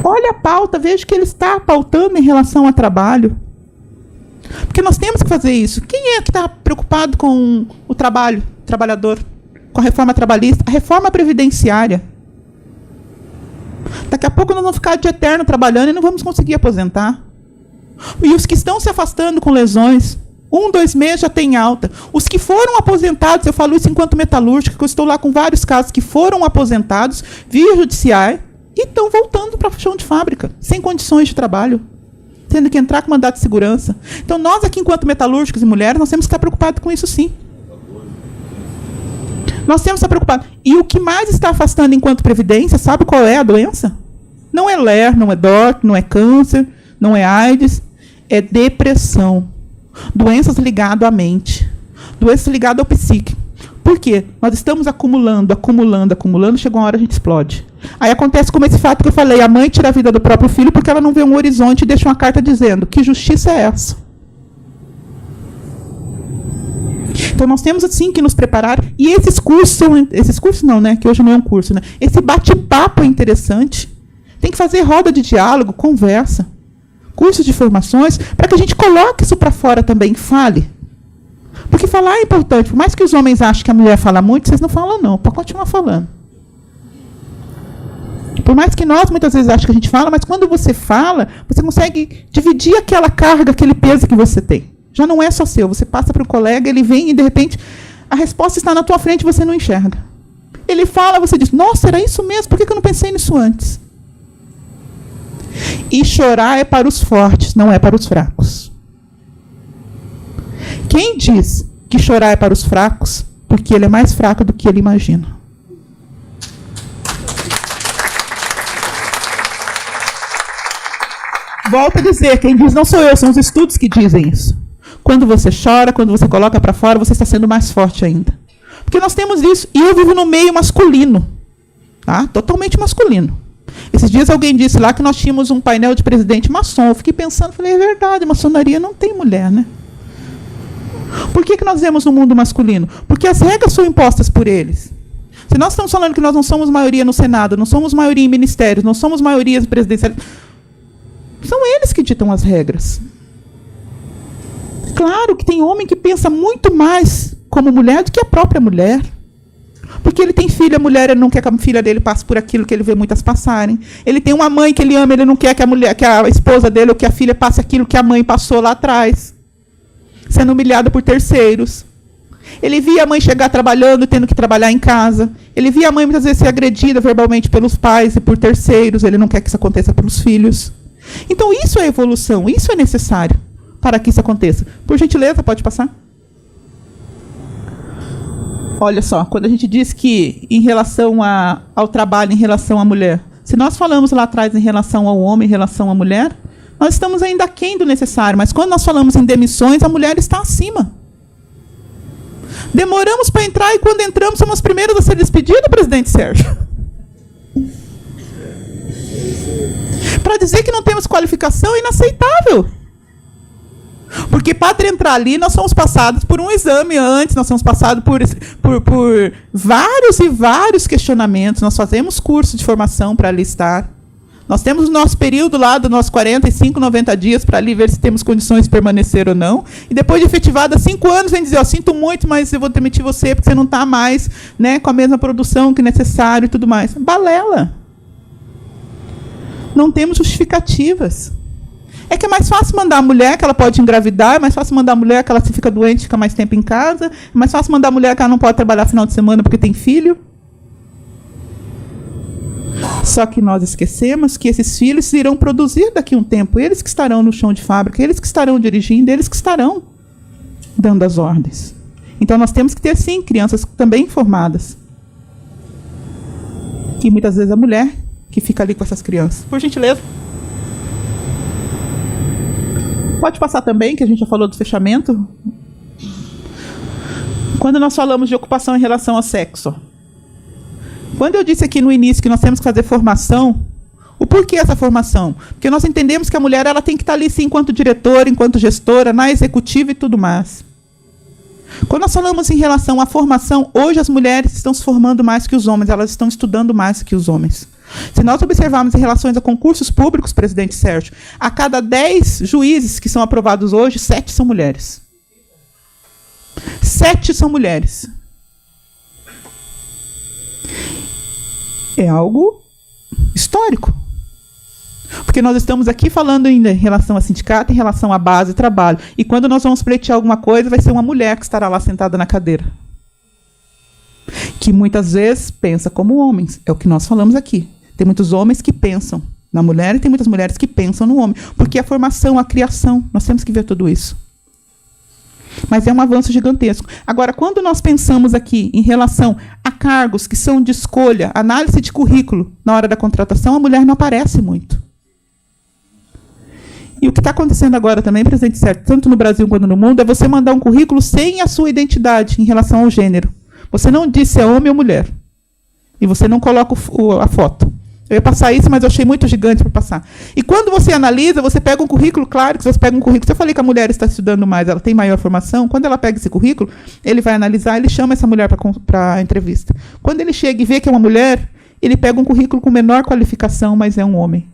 Olha a pauta, veja que ele está pautando em relação ao trabalho. Porque nós temos que fazer isso. Quem é que está preocupado com o trabalho, trabalhador? Com a reforma trabalhista? A reforma previdenciária. Daqui a pouco nós vamos ficar de eterno trabalhando e não vamos conseguir aposentar. E os que estão se afastando com lesões, 1, 2 meses já tem alta. Os que foram aposentados, eu falo isso enquanto metalúrgica, que eu estou lá com vários casos que foram aposentados via judiciário e estão voltando para o chão de fábrica, sem condições de trabalho, tendo que entrar com mandato de segurança. Então, nós aqui, enquanto metalúrgicos e mulheres, nós temos que estar preocupados com isso, sim. Nós temos que estar preocupados. E o que mais está afastando enquanto previdência, sabe qual é a doença? Não é LER, não é DORT, não é câncer, não é AIDS, é depressão. Doenças ligadas à mente. Doenças ligadas ao psíquico. Por quê? Nós estamos acumulando, chega uma hora a gente explode. Aí acontece como esse fato que eu falei, a mãe tira a vida do próprio filho porque ela não vê um horizonte e deixa uma carta dizendo, que justiça é essa? Então nós temos assim que nos preparar, e esses cursos não, né, que hoje não é um curso, né? Esse bate-papo é interessante. Tem que fazer roda de diálogo, conversa, cursos de formações, para que a gente coloque isso para fora também, fale. Porque falar é importante. Por mais que os homens achem que a mulher fala muito, vocês não falam não, pode continuar falando. Por mais que nós muitas vezes achamos que a gente fala, mas quando você fala, você consegue dividir aquela carga, aquele peso que você tem. Já não é só seu, você passa para o colega, ele vem e de repente a resposta está na tua frente e você não enxerga. Ele fala, você diz, nossa, era isso mesmo, por que eu não pensei nisso antes? E chorar é para os fortes, não é para os fracos. Quem diz que chorar é para os fracos, porque ele é mais fraco do que ele imagina. Volto a dizer, quem diz não sou eu, são os estudos que dizem isso. Quando você chora, quando você coloca para fora, você está sendo mais forte ainda. Porque nós temos isso, e eu vivo no meio masculino, tá? Totalmente masculino. Esses dias alguém disse lá que nós tínhamos um painel de presidente maçom. Eu fiquei pensando, falei, é verdade, maçonaria não tem mulher, né? Por que nós vemos no mundo masculino? Porque as regras são impostas por eles. Se nós estamos falando que nós não somos maioria no Senado, não somos maioria em ministérios, não somos maioria presidenciais, são eles que ditam as regras. Claro que tem homem que pensa muito mais como mulher do que a própria mulher. Porque ele tem filha, a mulher, ele não quer que a filha dele passe por aquilo que ele vê muitas passarem. Ele tem uma mãe que ele ama, ele não quer que a esposa dele ou que a filha passe aquilo que a mãe passou lá atrás, sendo humilhada por terceiros. Ele via a mãe chegar trabalhando, tendo que trabalhar em casa. Ele via a mãe muitas vezes ser agredida verbalmente pelos pais e por terceiros. Ele não quer que isso aconteça pelos filhos. Então isso é evolução, isso é necessário para que isso aconteça. Por gentileza, pode passar? Olha só, quando a gente diz que em relação ao trabalho, em relação à mulher, se nós falamos lá atrás em relação ao homem, em relação à mulher, nós estamos ainda aquém do necessário, mas quando nós falamos em demissões, a mulher está acima. Demoramos para entrar e quando entramos somos os primeiros a ser despedidos, presidente Sérgio. Para dizer que não temos qualificação é inaceitável. Porque para entrar ali, nós somos passados por um exame antes, nós somos passados por vários e vários questionamentos, nós fazemos curso de formação para ali estar. Nós temos o nosso período lá dos nossos 45, 90 dias para ali ver se temos condições de permanecer ou não. E depois de efetivada 5 anos, vem dizer, ó, sinto muito, mas eu vou demitir você porque você não está mais, né, com a mesma produção que é necessário e tudo mais. Balela. Não temos justificativas. É que é mais fácil mandar a mulher que ela pode engravidar, é mais fácil mandar a mulher que ela se fica doente, fica mais tempo em casa, é mais fácil mandar a mulher que ela não pode trabalhar final de semana porque tem filho. Só que nós esquecemos que esses filhos irão produzir daqui a um tempo, eles que estarão no chão de fábrica, eles que estarão dirigindo, eles que estarão dando as ordens. Então nós temos que ter, sim, crianças também formadas. E muitas vezes a mulher que fica ali com essas crianças. Por gentileza. Pode passar também, que a gente já falou do fechamento. Quando nós falamos de ocupação em relação ao sexo. Quando eu disse aqui no início que nós temos que fazer formação, o porquê essa formação? Porque nós entendemos que a mulher ela tem que estar ali, sim, enquanto diretora, enquanto gestora, na executiva e tudo mais. Quando nós falamos em relação à formação, hoje as mulheres estão se formando mais que os homens, elas estão estudando mais que os homens. Se nós observarmos em relação a concursos públicos, presidente Sérgio, a cada 10 juízes que são aprovados hoje, 7 são mulheres. 7 são mulheres. É algo histórico. Porque nós estamos aqui falando ainda em relação a sindicato, em relação à base de trabalho. E quando nós vamos pleitear alguma coisa, vai ser uma mulher que estará lá sentada na cadeira. Que muitas vezes pensa como homens. É o que nós falamos aqui. Tem muitos homens que pensam na mulher e tem muitas mulheres que pensam no homem. Porque a formação, a criação, nós temos que ver tudo isso. Mas é um avanço gigantesco. Agora, quando nós pensamos aqui em relação a cargos que são de escolha, análise de currículo, na hora da contratação, a mulher não aparece muito. E o que está acontecendo agora também, presidente Sérgio, tanto no Brasil quanto no mundo, é você mandar um currículo sem a sua identidade em relação ao gênero. Você não diz se é homem ou mulher. E você não coloca a foto. Eu ia passar isso, mas eu achei muito gigante para passar. E quando você analisa, você pega um currículo, claro que você pega um currículo. Se eu falei que a mulher está estudando mais, ela tem maior formação, quando ela pega esse currículo, ele vai analisar, ele chama essa mulher para a entrevista. Quando ele chega e vê que é uma mulher, ele pega um currículo com menor qualificação, mas é um homem.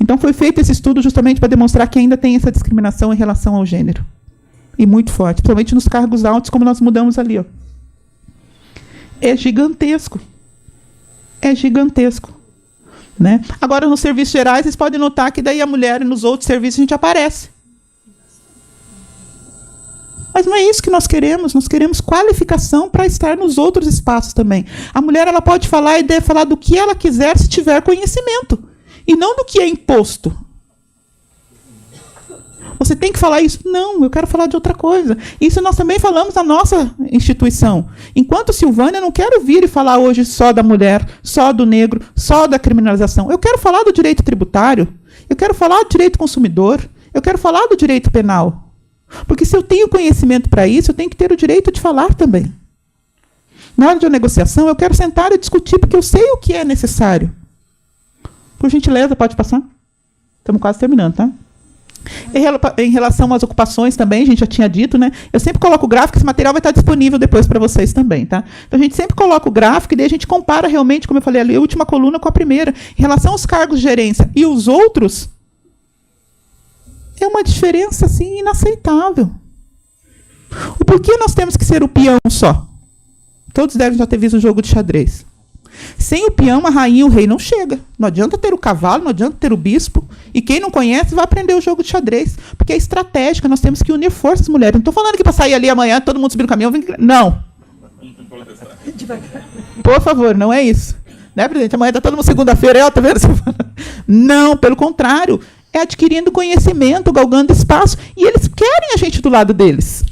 Então foi feito esse estudo justamente para demonstrar que ainda tem essa discriminação em relação ao gênero. E muito forte, principalmente nos cargos altos, como nós mudamos ali. Ó. É gigantesco. É gigantesco. Né? Agora, nos serviços gerais, vocês podem notar que daí a mulher, nos outros serviços, a gente aparece. Mas não é isso que nós queremos qualificação para estar nos outros espaços também. A mulher ela pode falar e deve falar do que ela quiser se tiver conhecimento. E não do que é imposto. Você tem que falar isso? Não, eu quero falar de outra coisa. Isso nós também falamos na nossa instituição. Enquanto Silvânia, eu não quero vir e falar hoje só da mulher, só do negro, só da criminalização. Eu quero falar do direito tributário, eu quero falar do direito consumidor, eu quero falar do direito penal. Porque se eu tenho conhecimento para isso, eu tenho que ter o direito de falar também. Na hora de uma negociação, eu quero sentar e discutir, porque eu sei o que é necessário. Por gentileza, pode passar? Estamos quase terminando, tá? Em relação às ocupações também, a gente já tinha dito, né? Eu sempre coloco o gráfico, esse material vai estar disponível depois para vocês também, tá? Então a gente sempre coloca o gráfico e daí a gente compara realmente, como eu falei ali, a última coluna com a primeira. Em relação aos cargos de gerência e os outros, é uma diferença, assim, inaceitável. O porquê nós temos que ser o peão só? Todos devem já ter visto o jogo de xadrez. Sem o peão, a rainha e o rei não chega. Não adianta ter o cavalo, não adianta ter o bispo. E quem não conhece vai aprender o jogo de xadrez. Porque é estratégica, nós temos que unir forças, mulheres. Não estou falando que para sair ali amanhã, todo mundo subir no caminhão. Não. Por favor, não é isso. Né, presidente? Amanhã está todo mundo segunda-feira. Tá vendo? Não, pelo contrário. É adquirindo conhecimento, galgando espaço. E eles querem a gente do lado deles.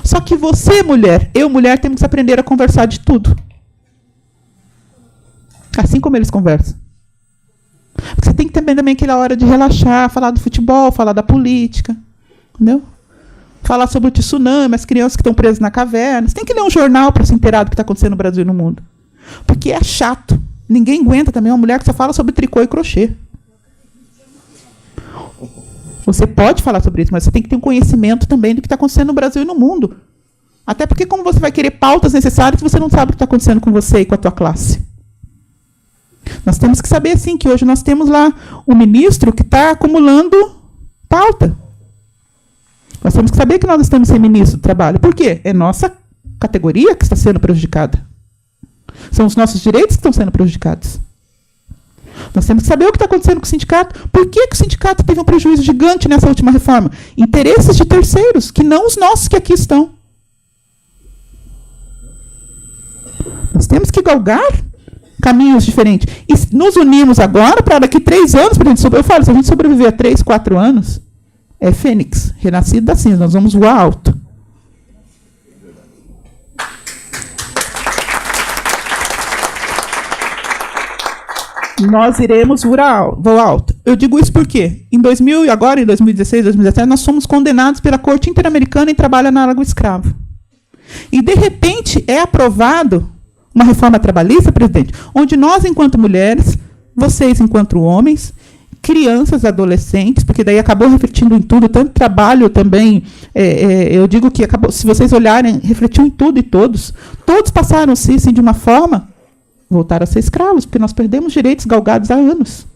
Só que você, mulher, eu, mulher, temos que aprender a conversar de tudo. Assim como eles conversam. Porque você tem que ter também aquela hora de relaxar, falar do futebol, falar da política. Entendeu? Falar sobre o tsunami, as crianças que estão presas na caverna. Você tem que ler um jornal para se inteirar do que está acontecendo no Brasil e no mundo. Porque é chato. Ninguém aguenta também uma mulher que só fala sobre tricô e crochê. Você pode falar sobre isso, mas você tem que ter um conhecimento também do que está acontecendo no Brasil e no mundo. Até porque como você vai querer pautas necessárias se você não sabe o que está acontecendo com você e com a tua classe? Nós temos que saber, sim, que hoje nós temos lá um ministro que está acumulando pauta. Nós temos que saber que nós estamos sem ministro do trabalho. Por quê? É nossa categoria que está sendo prejudicada. São os nossos direitos que estão sendo prejudicados. Nós temos que saber o que está acontecendo com o sindicato. Por que o sindicato teve um prejuízo gigante nessa última reforma? Interesses de terceiros, que não os nossos que aqui estão. Nós temos que galgar caminhos diferentes. E nos unimos agora para daqui 3 anos, para a gente sobreviver. Eu falo, se a gente sobreviver a 3, 4 anos, é fênix, renascido da cinza, nós vamos voar alto. Nós iremos voar alto. Eu digo isso porque agora em 2016, 2017, nós somos condenados pela Corte Interamericana em trabalho análogo escravo. E, de repente, é aprovado uma reforma trabalhista, presidente, onde nós, enquanto mulheres, vocês, enquanto homens, crianças, adolescentes, porque daí acabou refletindo em tudo, tanto trabalho também, eu digo que acabou, se vocês olharem, refletiu em tudo e todos passaram-se, assim, de uma forma, voltaram a ser escravos, porque nós perdemos direitos galgados há anos.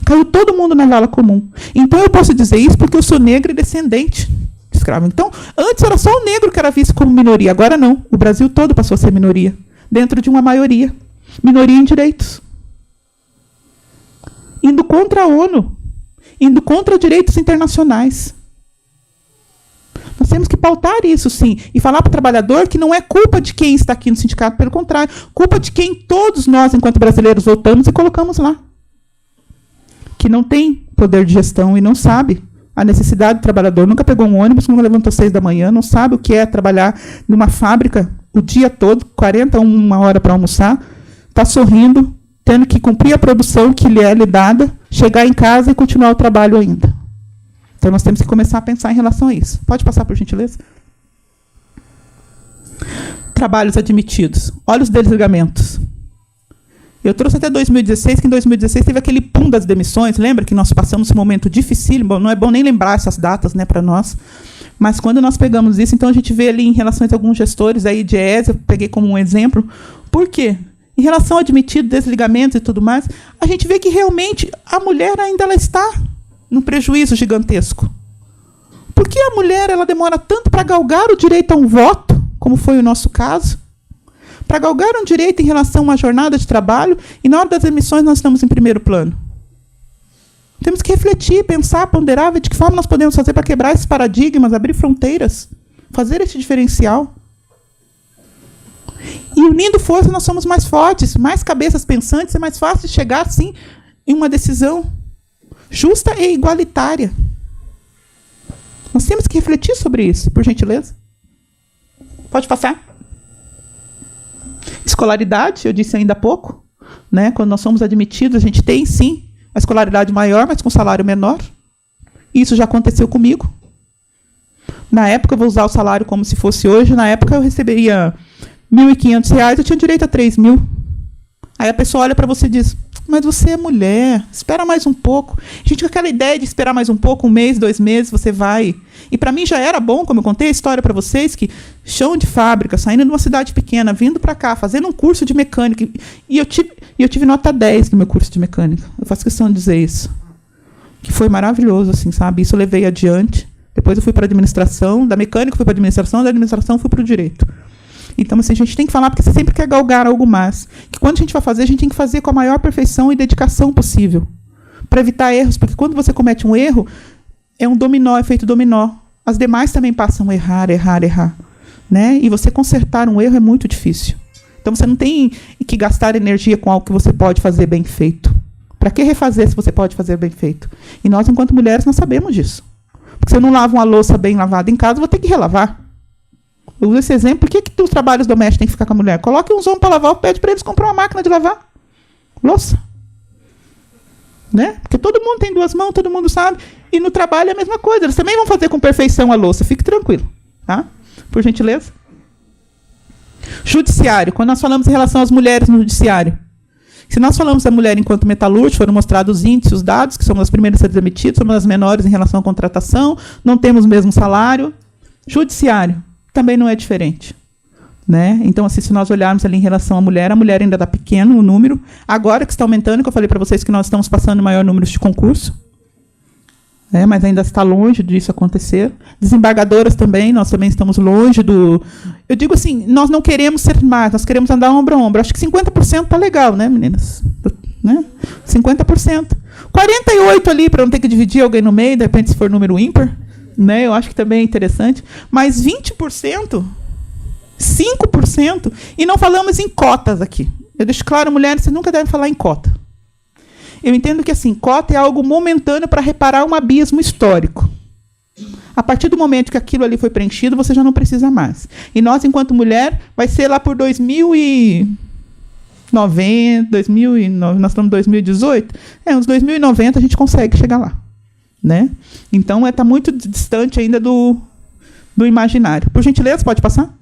Caiu todo mundo na vala comum. Então, eu posso dizer isso porque eu sou negra e descendente de escravo. Então, antes era só o negro que era visto como minoria, agora não. O Brasil todo passou a ser minoria, dentro de uma maioria. Minoria em direitos. indo contra a ONU, indo contra direitos internacionais. Nós temos que pautar isso, sim, e falar para o trabalhador que não é culpa de quem está aqui no sindicato, pelo contrário, culpa de quem todos nós, enquanto brasileiros, votamos e colocamos lá. Que não tem poder de gestão e não sabe a necessidade do trabalhador. Nunca pegou um ônibus, nunca levantou 6 da manhã, não sabe o que é trabalhar numa fábrica o dia todo, 41 horas para almoçar, está sorrindo, tendo que cumprir a produção que lhe é lhe dada, chegar em casa e continuar o trabalho ainda. Então, nós temos que começar a pensar em relação a isso. Pode passar, por gentileza? Trabalhos admitidos. Olha os desligamentos. Eu trouxe até 2016, que em 2016 teve aquele pum das demissões. Lembra que nós passamos um momento difícil? Bom, não é bom nem lembrar essas datas, né, para nós. Mas quando nós pegamos isso, então a gente vê ali em relação a alguns gestores, aí de ESA, eu peguei como um exemplo. Por quê? Em relação ao admitido, desligamentos e tudo mais, a gente vê que realmente a mulher ainda ela está num prejuízo gigantesco. Por que a mulher ela demora tanto para galgar o direito a um voto, como foi o nosso caso? Para galgar um direito em relação a uma jornada de trabalho, e na hora das emissões nós estamos em primeiro plano. Temos que refletir, pensar, ponderar, ver de que forma nós podemos fazer para quebrar esses paradigmas, abrir fronteiras, fazer esse diferencial. E unindo forças nós somos mais fortes, mais cabeças pensantes, é mais fácil de chegar, sim, em uma decisão justa e igualitária. Nós temos que refletir sobre isso, por gentileza. Pode passar. Escolaridade, eu disse ainda há pouco, né? Quando nós somos admitidos, a gente tem, sim, a escolaridade maior, mas com salário menor. Isso já aconteceu comigo. Na época, eu vou usar o salário como se fosse hoje, na época eu receberia R$1.500, eu tinha direito a 3.000. Aí a pessoa olha para você e diz, mas você é mulher, espera mais um pouco. A gente com aquela ideia de esperar mais um pouco, 1 mês, 2 meses, você vai. E para mim já era bom, como eu contei a história para vocês, que chão de fábrica, saindo de uma cidade pequena, vindo para cá, fazendo um curso de mecânica. E eu tive nota 10 no meu curso de mecânica. Eu faço questão de dizer isso. Que foi maravilhoso, assim, sabe? Isso eu levei adiante. Depois eu fui para a administração, da mecânica eu fui para a administração, da administração eu fui para o direito. Então, assim, a gente tem que falar, porque você sempre quer galgar algo mais. Que quando a gente vai fazer, a gente tem que fazer com a maior perfeição e dedicação possível. Para evitar erros, porque quando você comete um erro, é um dominó, efeito dominó. As demais também passam a errar. Né? E você consertar um erro é muito difícil. Então, você não tem que gastar energia com algo que você pode fazer bem feito. Para que refazer se você pode fazer bem feito? E nós, enquanto mulheres, nós sabemos disso. Porque se eu não lavo uma louça bem lavada em casa, eu vou ter que relavar. Eu uso esse exemplo. Por que os trabalhos domésticos têm que ficar com a mulher? Coloque uns homens para lavar, pede para eles comprar uma máquina de lavar louça. Né? Porque todo mundo tem 2 mãos, todo mundo sabe. E no trabalho é a mesma coisa. Eles também vão fazer com perfeição a louça. Fique tranquilo. Tá? Por gentileza. Judiciário. Quando nós falamos em relação às mulheres no judiciário. Se nós falamos da mulher enquanto metalúrgica, foram mostrados os índices, os dados, que somos as primeiras a ser demitidas, somos as menores em relação à contratação, não temos o mesmo salário. Judiciário. Também não é diferente. Né? Então, assim, se nós olharmos ali em relação à mulher, a mulher ainda está pequeno o número. Agora que está aumentando, que eu falei para vocês que nós estamos passando maior número de concurso. Né? Mas ainda está longe disso acontecer. Desembargadoras também, nós também estamos longe do... Eu digo assim, nós não queremos ser mais, nós queremos andar ombro a ombro. Acho que 50% está legal, né, meninas? Né? 50%. 48% ali, para não ter que dividir alguém no meio, de repente se for número ímpar. Né? Eu acho que também é interessante. Mas 20%, 5%, e não falamos em cotas aqui. Eu deixo claro, mulheres, vocês nunca devem falar em cota. Eu entendo que assim, cota é algo momentâneo para reparar um abismo histórico. A partir do momento que aquilo ali foi preenchido, você já não precisa mais. E nós, enquanto mulher, vai ser lá por 2090, nós estamos em 2018, uns 2090 a gente consegue chegar lá. Né? Então, está muito distante ainda do imaginário. Por gentileza, pode passar?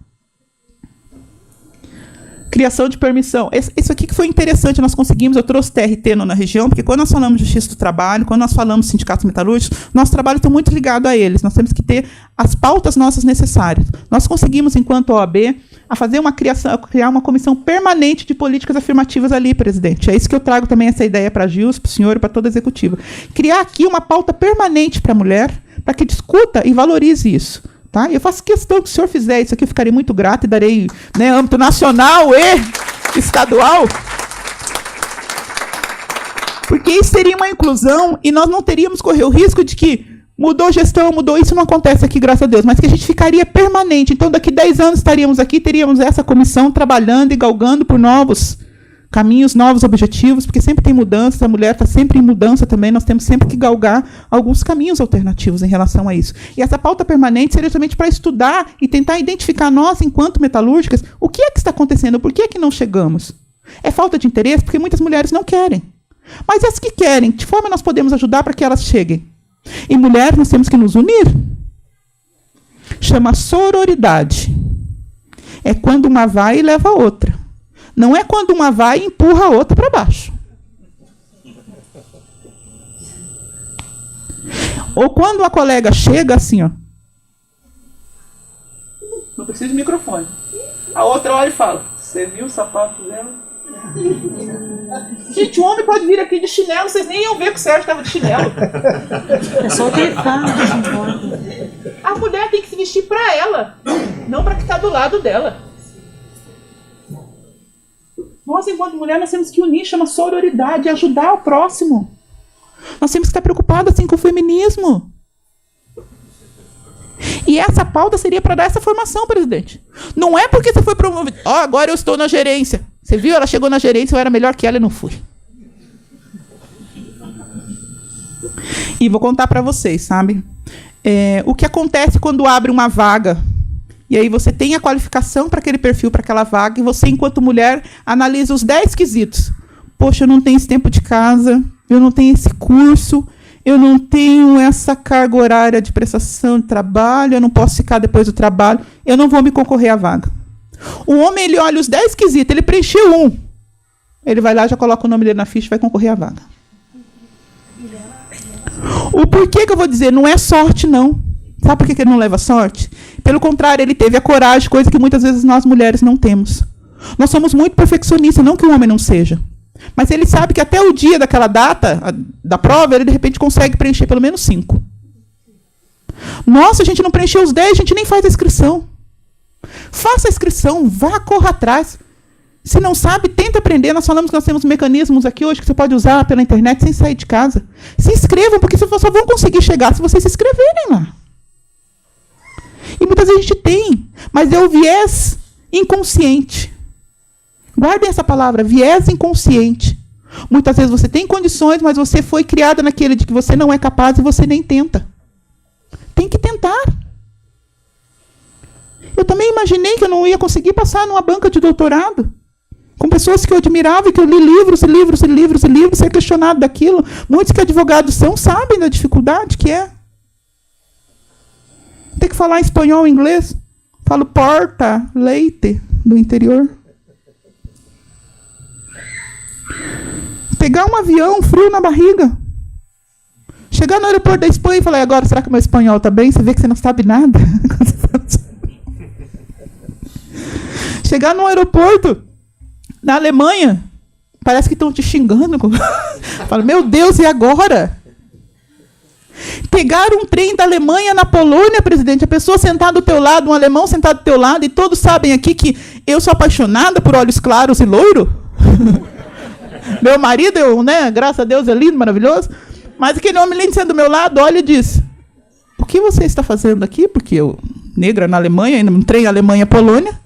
Criação de permissão. Isso aqui que foi interessante, nós conseguimos, eu trouxe TRT na região, porque quando nós falamos de justiça do trabalho, quando nós falamos de sindicatos metalúrgicos, nosso trabalho está muito ligado a eles. Nós temos que ter as pautas nossas necessárias. Nós conseguimos, enquanto OAB, criar uma comissão permanente de políticas afirmativas ali, presidente. É isso que eu trago também essa ideia para a Gils, para o senhor e para toda a executiva. Criar aqui uma pauta permanente para a mulher, para que discuta e valorize isso. Tá? Eu faço questão que o senhor fizer isso aqui, eu ficarei muito grato e darei, né, âmbito nacional e estadual. Porque isso seria uma inclusão e nós não teríamos correr o risco de que mudou gestão, mudou isso, não acontece aqui, graças a Deus, mas que a gente ficaria permanente. Então, daqui 10 anos estaríamos aqui, teríamos essa comissão trabalhando e galgando por novos caminhos, novos objetivos, porque sempre tem mudança, a mulher está sempre em mudança também, nós temos sempre que galgar alguns caminhos alternativos em relação a isso. E essa pauta permanente seria justamente para estudar e tentar identificar nós, enquanto metalúrgicas, o que é que está acontecendo, por que é que não chegamos? É falta de interesse, porque muitas mulheres não querem. Mas as que querem, de que forma nós podemos ajudar para que elas cheguem? E mulheres, nós temos que nos unir. Chama sororidade. É quando uma vai e leva a outra. Não é quando uma vai e empurra a outra para baixo. Ou quando a colega chega assim, ó. Não precisa de microfone. A outra olha e fala: você viu o sapato dela? Gente, o homem pode vir aqui de chinelo, vocês nem iam ver que o Sérgio estava de chinelo. É só gritar. A mulher tem que se vestir para ela, não para quem está do lado dela. Nós, enquanto mulher, nós temos que unir, chama sororidade, ajudar o próximo. Nós temos que estar preocupados assim com o feminismo. E essa pauta seria para dar essa formação, presidente. Não é porque você foi promovido. Agora eu estou na gerência. Você viu? Ela chegou na gerência, eu era melhor que ela e não fui. E vou contar para vocês, sabe? O que acontece quando abre uma vaga. E aí você tem a qualificação para aquele perfil, para aquela vaga, e você, enquanto mulher, analisa os 10 quesitos. Poxa, eu não tenho esse tempo de casa, eu não tenho esse curso, eu não tenho essa carga horária de prestação de trabalho, eu não posso ficar depois do trabalho, eu não vou me concorrer à vaga. O homem, ele olha os 10 quesitos, ele preencheu um. Ele vai lá, já coloca o nome dele na ficha e vai concorrer à vaga. O porquê que eu vou dizer? Não é sorte, não. Sabe por que ele não leva sorte? Pelo contrário, ele teve a coragem, coisa que muitas vezes nós mulheres não temos. Nós somos muito perfeccionistas, não que o homem não seja. Mas ele sabe que até o dia daquela data, da prova, ele de repente consegue preencher pelo menos 5. Nossa, a gente não preencheu os 10, a gente nem faz a inscrição. Faça a inscrição, vá, corra atrás. Se não sabe, tenta aprender. Nós falamos que nós temos mecanismos aqui hoje que você pode usar pela internet sem sair de casa. Se inscrevam, porque vocês só vão conseguir chegar se vocês se inscreverem lá. E muitas vezes a gente tem, mas é o viés inconsciente. Guardem essa palavra, viés inconsciente. Muitas vezes você tem condições, mas você foi criada naquele de que você não é capaz e você nem tenta. Tem que tentar. Eu também imaginei que eu não ia conseguir passar numa banca de doutorado, com pessoas que eu admirava e que eu li livros e livros e livros e livros, ser questionado daquilo. Muitos que advogados são, sabem da dificuldade que é. Tem que falar espanhol e inglês. Falo porta, leite, do interior. Pegar um avião, frio na barriga. Chegar no aeroporto da Espanha e falar: agora, será que o meu espanhol está bem? Você vê que você não sabe nada. Chegar no aeroporto, na Alemanha, parece que estão te xingando. Fala: meu Deus, e agora? Pegar um trem da Alemanha na Polônia, presidente, a pessoa sentada do teu lado, um alemão sentado do teu lado, e todos sabem aqui que eu sou apaixonada por olhos claros e loiro. Meu marido, graças a Deus, é lindo, maravilhoso. Mas aquele homem lindo sendo do meu lado, olha e diz: o que você está fazendo aqui? Porque eu, negra na Alemanha, no trem Alemanha-Polônia,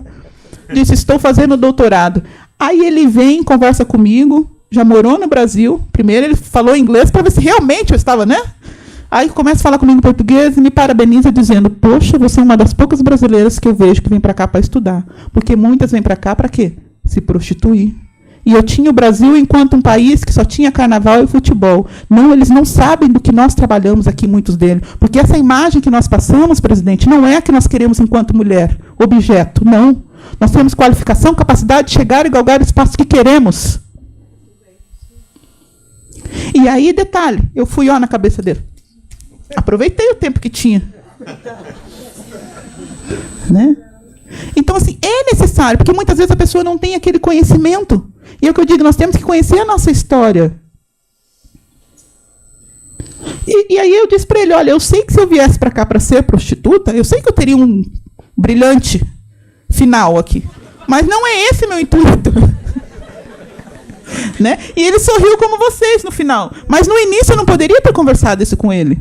disse: estou fazendo doutorado. Aí ele vem, conversa comigo, já morou no Brasil. Primeiro ele falou inglês para ver se realmente eu estava, Aí começa a falar comigo em português e me parabeniza dizendo: poxa, você é uma das poucas brasileiras que eu vejo que vem para cá para estudar. Porque muitas vêm para cá para quê? Se prostituir. E eu tinha o Brasil enquanto um país que só tinha carnaval e futebol. Não, eles não sabem do que nós trabalhamos aqui, muitos deles. Porque essa imagem que nós passamos, presidente, não é a que nós queremos enquanto mulher, objeto, não. Nós temos qualificação, capacidade de chegar e galgar o espaço que queremos. E aí, detalhe, eu fui na cabeça dele. Aproveitei o tempo que tinha. Então, assim, é necessário, porque muitas vezes a pessoa não tem aquele conhecimento. E é o que eu digo, nós temos que conhecer a nossa história. E aí eu disse para ele: olha, eu sei que se eu viesse para cá para ser prostituta, eu sei que eu teria um brilhante final aqui. Mas não é esse meu intuito. Né? E ele sorriu como vocês no final. Mas no início eu não poderia ter conversado isso com ele.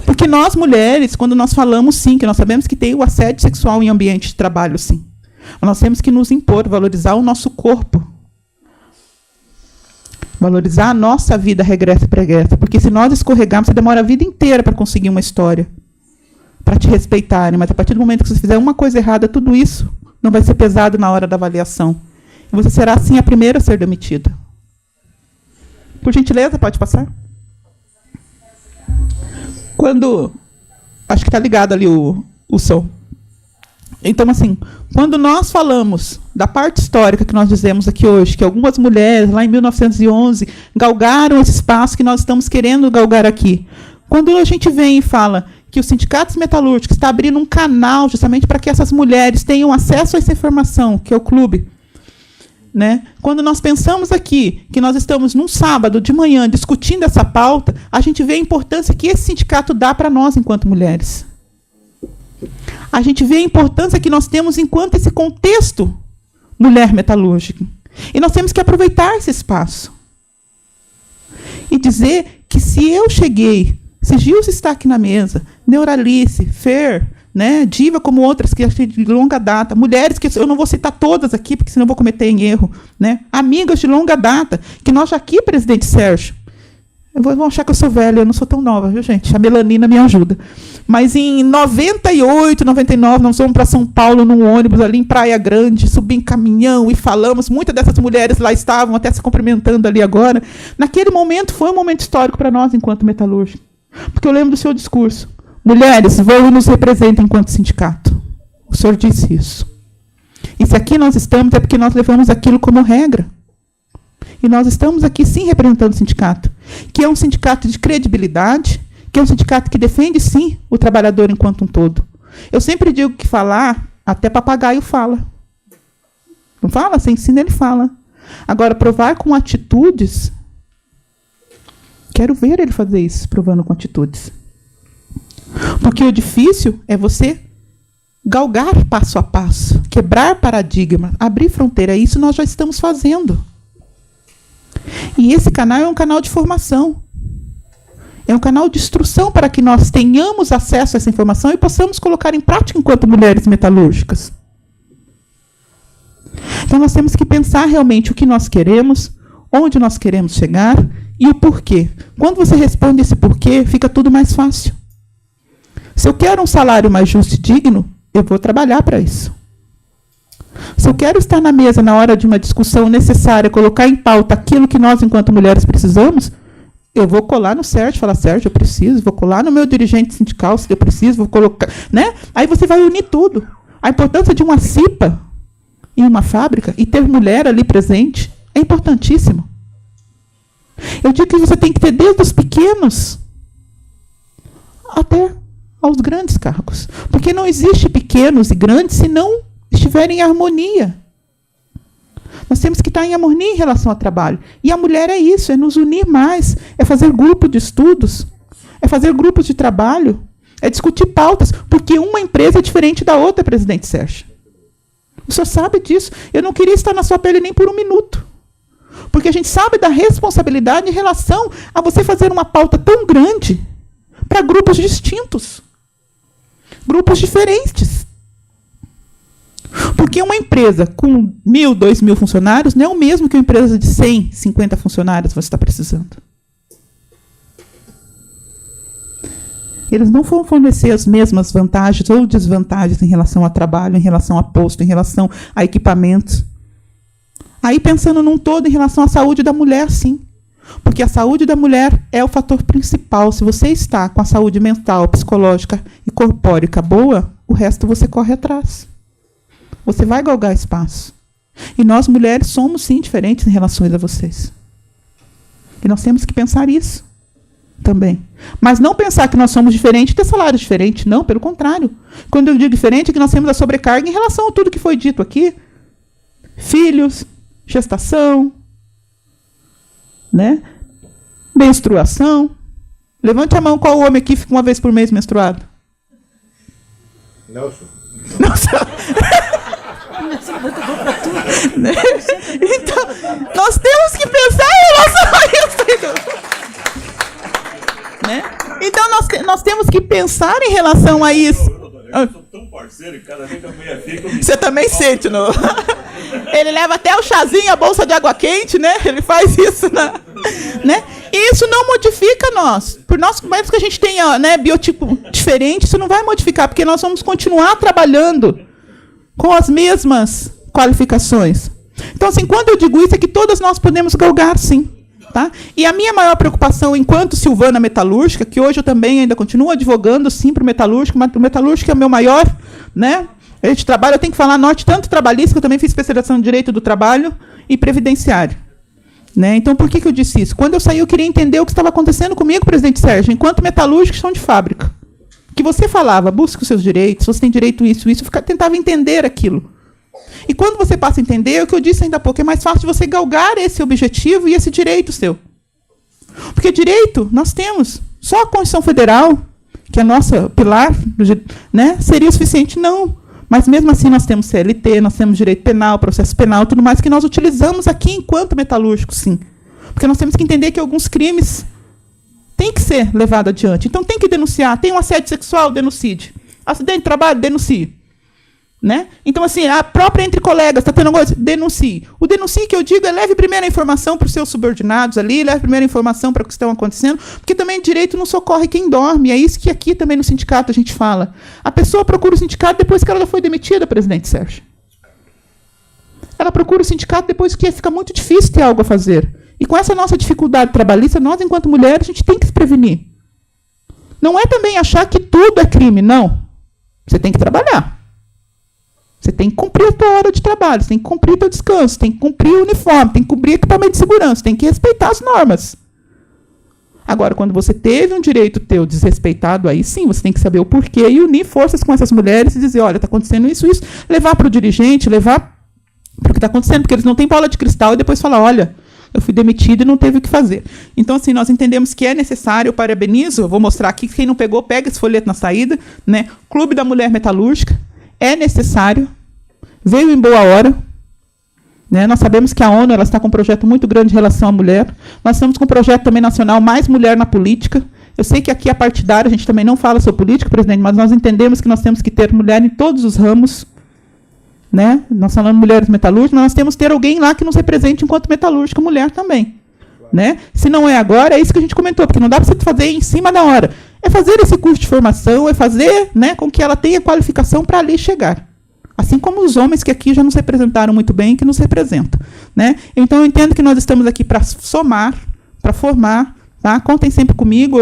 Porque nós, mulheres, quando nós falamos, sim, que nós sabemos que tem o assédio sexual em ambiente de trabalho, sim. Mas nós temos que nos impor, valorizar o nosso corpo. Valorizar a nossa vida regressa e pregressa. Porque se nós escorregarmos, você demora a vida inteira para conseguir uma história. Para te respeitarem. Mas a partir do momento que você fizer uma coisa errada, tudo isso não vai ser pesado na hora da avaliação. E você será, assim, a primeira a ser demitida. Por gentileza, pode passar? Quando... Acho que está ligado ali o som. Então, assim, quando nós falamos da parte histórica que nós dizemos aqui hoje, que algumas mulheres, lá em 1911, galgaram esse espaço que nós estamos querendo galgar aqui. Quando a gente vem e fala que os sindicatos metalúrgicos estão abrindo um canal justamente para que essas mulheres tenham acesso a essa informação, que é o clube. Né? Quando nós pensamos aqui que nós estamos num sábado de manhã discutindo essa pauta, a gente vê a importância que esse sindicato dá para nós enquanto mulheres. A gente vê a importância que nós temos enquanto esse contexto mulher metalúrgica. E nós temos que aproveitar esse espaço. E dizer que se eu cheguei, se Gilson está aqui na mesa, Neuralice, Fer, né, Diva, como outras que achei de longa data, mulheres que eu não vou citar todas aqui, porque senão eu vou cometer em erro, né, amigas de longa data, que nós já aqui, presidente Sérgio, vão achar que eu sou velha, eu não sou tão nova, viu, gente? A melanina me ajuda. Mas em 98, 99, nós fomos para São Paulo num ônibus ali em Praia Grande, subi em caminhão e falamos, muitas dessas mulheres lá estavam até se cumprimentando ali agora. Naquele momento foi um momento histórico para nós enquanto metalúrgicos. Porque eu lembro do seu discurso. Mulheres, vão e nos representem enquanto sindicato. O senhor disse isso. E se aqui nós estamos, é porque nós levamos aquilo como regra. E nós estamos aqui, sim, representando o sindicato, que é um sindicato de credibilidade, que é um sindicato que defende, sim, o trabalhador enquanto um todo. Eu sempre digo que falar, até papagaio fala. Não fala? Você ensina, ele fala. Agora, provar com atitudes, quero ver ele fazer isso, provando com atitudes. Porque o difícil é você galgar passo a passo, quebrar paradigma, abrir fronteira. Isso nós já estamos fazendo. E esse canal é um canal de formação. É um canal de instrução para que nós tenhamos acesso a essa informação e possamos colocar em prática enquanto mulheres metalúrgicas. Então nós temos que pensar realmente o que nós queremos, onde nós queremos chegar e o porquê. Quando você responde esse porquê, fica tudo mais fácil. Se eu quero um salário mais justo e digno, eu vou trabalhar para isso. Se eu quero estar na mesa na hora de uma discussão necessária, colocar em pauta aquilo que nós, enquanto mulheres, precisamos, eu vou colar no Sérgio, falar, Sérgio, eu preciso, vou colar no meu dirigente sindical, se eu preciso, vou colocar, né? Aí você vai unir tudo. A importância de uma CIPA em uma fábrica e ter mulher ali presente é importantíssimo. Eu digo que você tem que ter desde os pequenos até aos grandes cargos. Porque não existe pequenos e grandes se não estiverem em harmonia. Nós temos que estar em harmonia em relação ao trabalho. E a mulher é isso, é nos unir mais, é fazer grupo de estudos, é fazer grupos de trabalho, é discutir pautas, porque uma empresa é diferente da outra, presidente Sérgio. O senhor sabe disso. Eu não queria estar na sua pele nem por um minuto. Porque a gente sabe da responsabilidade em relação a você fazer uma pauta tão grande para grupos distintos, grupos diferentes. Porque uma empresa com 1.000, 2.000 funcionários não é o mesmo que uma empresa de 100, 50 funcionários você está precisando. Eles não vão fornecer as mesmas vantagens ou desvantagens em relação a trabalho, em relação a posto, em relação a equipamentos. Aí, pensando num todo em relação à saúde da mulher, sim. Porque a saúde da mulher é o fator principal. Se você está com a saúde mental, psicológica e corpórica boa, o resto você corre atrás. Você vai galgar espaço. E nós, mulheres, somos, sim, diferentes em relação a vocês. E nós temos que pensar isso também. Mas não pensar que nós somos diferentes e ter salários diferentes. Não, pelo contrário. Quando eu digo diferente, é que nós temos a sobrecarga em relação a tudo que foi dito aqui. Filhos, gestação, né? Menstruação. Levante a mão, qual homem aqui fica uma vez por mês menstruado? Nelson. Nossa. Né? Então, nós temos que pensar em relação a isso. Né? Então, nós temos que pensar em relação a isso. Eu sou tão parceiro que cada vez que a mulher fica... Você também sente, não? Ele leva até o chazinho, a bolsa de água quente, né? Ele faz isso, né? E isso não modifica nós. Por nós, mais que a gente tenha, né, biotipo diferente, isso não vai modificar, porque nós vamos continuar trabalhando com as mesmas qualificações. Então, assim, quando eu digo isso, é que todas nós podemos galgar, sim. Tá? E a minha maior preocupação enquanto Silvana metalúrgica, que hoje eu também ainda continuo advogando, sim, para o metalúrgico, mas o metalúrgico é o meu maior, né? A gente trabalha, eu tenho que falar norte tanto trabalhista, que eu também fiz especialização em direito do trabalho e previdenciário. Né? Então, por que eu disse isso? Quando eu saí, eu queria entender o que estava acontecendo comigo, presidente Sérgio, enquanto metalúrgico chão de fábrica. Que você falava, busque os seus direitos, você tem direito a isso, eu tentava entender aquilo. E quando você passa a entender, é o que eu disse ainda há pouco, é mais fácil de você galgar esse objetivo e esse direito seu. Porque direito nós temos. Só a Constituição Federal, que é a nossa pilar, né, seria o suficiente? Não. Mas mesmo assim nós temos CLT, nós temos direito penal, processo penal, tudo mais que nós utilizamos aqui enquanto metalúrgicos, sim. Porque nós temos que entender que alguns crimes têm que ser levados adiante. Então tem que denunciar. Tem um assédio sexual, denuncie. Acidente de trabalho, denuncie. Né? Então, assim, a própria entre colegas, está tendo alguma coisa? Denuncie. O denuncie que eu digo é leve primeiro a informação para os seus subordinados ali, leve primeiro a informação para o que está acontecendo, porque também direito não socorre quem dorme. É isso que aqui também no sindicato a gente fala. A pessoa procura o sindicato depois que ela já foi demitida, presidente Sérgio. Ela procura o sindicato depois que fica muito difícil ter algo a fazer. E com essa nossa dificuldade trabalhista, nós, enquanto mulheres, a gente tem que se prevenir. Não é também achar que tudo é crime, não. Você tem que trabalhar. Você tem que cumprir a tua hora de trabalho, você tem que cumprir o teu descanso, você tem que cumprir o uniforme, tem que cumprir equipamento de segurança, tem que respeitar as normas. Agora, quando você teve um direito teu desrespeitado, aí sim, você tem que saber o porquê e unir forças com essas mulheres e dizer, olha, está acontecendo isso, levar para o dirigente, levar para o que está acontecendo, porque eles não têm bola de cristal e depois falar, olha, eu fui demitido e não teve o que fazer. Então, assim, nós entendemos que é necessário, eu parabenizo, eu vou mostrar aqui, quem não pegou, pega esse folheto na saída, né? Clube da Mulher Metalúrgica, é necessário, veio em boa hora. Né? Nós sabemos que a ONU ela está com um projeto muito grande em relação à mulher. Nós estamos com um projeto também nacional, Mais Mulher na Política. Eu sei que aqui é partidário, a gente também não fala sobre política, presidente, mas nós entendemos que nós temos que ter mulher em todos os ramos. Né? Nós falamos mulheres metalúrgicas, mas nós temos que ter alguém lá que nos represente enquanto metalúrgica mulher também. Né? Se não é agora, é isso que a gente comentou, porque não dá para você fazer em cima da hora. É fazer esse curso de formação, é fazer, né, com que ela tenha qualificação para ali chegar. Assim como os homens que aqui já nos representaram muito bem, que nos representam. Né? Então, eu entendo que nós estamos aqui para somar, para formar. Tá? Contem sempre comigo,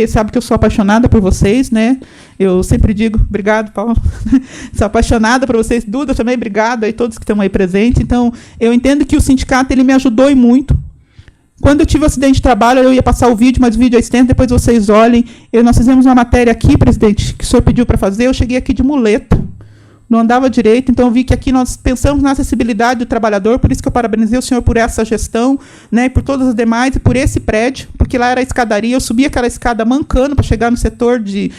sabe que eu sou apaixonada por vocês. Né? Eu sempre digo, obrigado, Paulo. Sou apaixonada por vocês. Duda também, obrigado a todos que estão aí presentes. Então, eu entendo que o sindicato ele me ajudou e muito. Quando eu tive um acidente de trabalho, eu ia passar o vídeo, mas o vídeo é extenso, depois vocês olhem. Nós fizemos uma matéria aqui, presidente, que o senhor pediu para fazer, eu cheguei aqui de muleta. Não andava direito, então eu vi que aqui nós pensamos na acessibilidade do trabalhador, por isso que eu parabenizei o senhor por essa gestão, né, e por todas as demais, e por esse prédio, porque lá era a escadaria, eu subi aquela escada mancando para chegar no setor de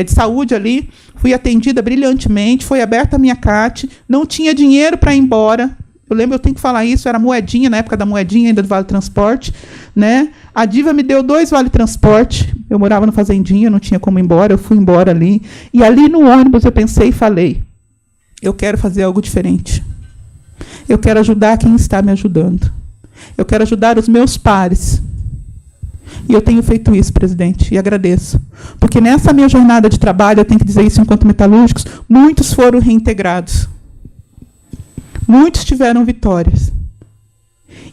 saúde ali, fui atendida brilhantemente, foi aberta a minha CAT, não tinha dinheiro para ir embora. Eu lembro, eu tenho que falar isso, era moedinha, na época da moedinha ainda do Vale Transporte, né? A Diva me deu 2 Vale Transporte, eu morava no Fazendinha, não tinha como ir embora, eu fui embora ali. E ali no ônibus eu pensei e falei, eu quero fazer algo diferente. Eu quero ajudar quem está me ajudando. Eu quero ajudar os meus pares. E eu tenho feito isso, presidente, e agradeço. Porque nessa minha jornada de trabalho, eu tenho que dizer isso enquanto metalúrgicos, muitos foram reintegrados. Muitos tiveram vitórias.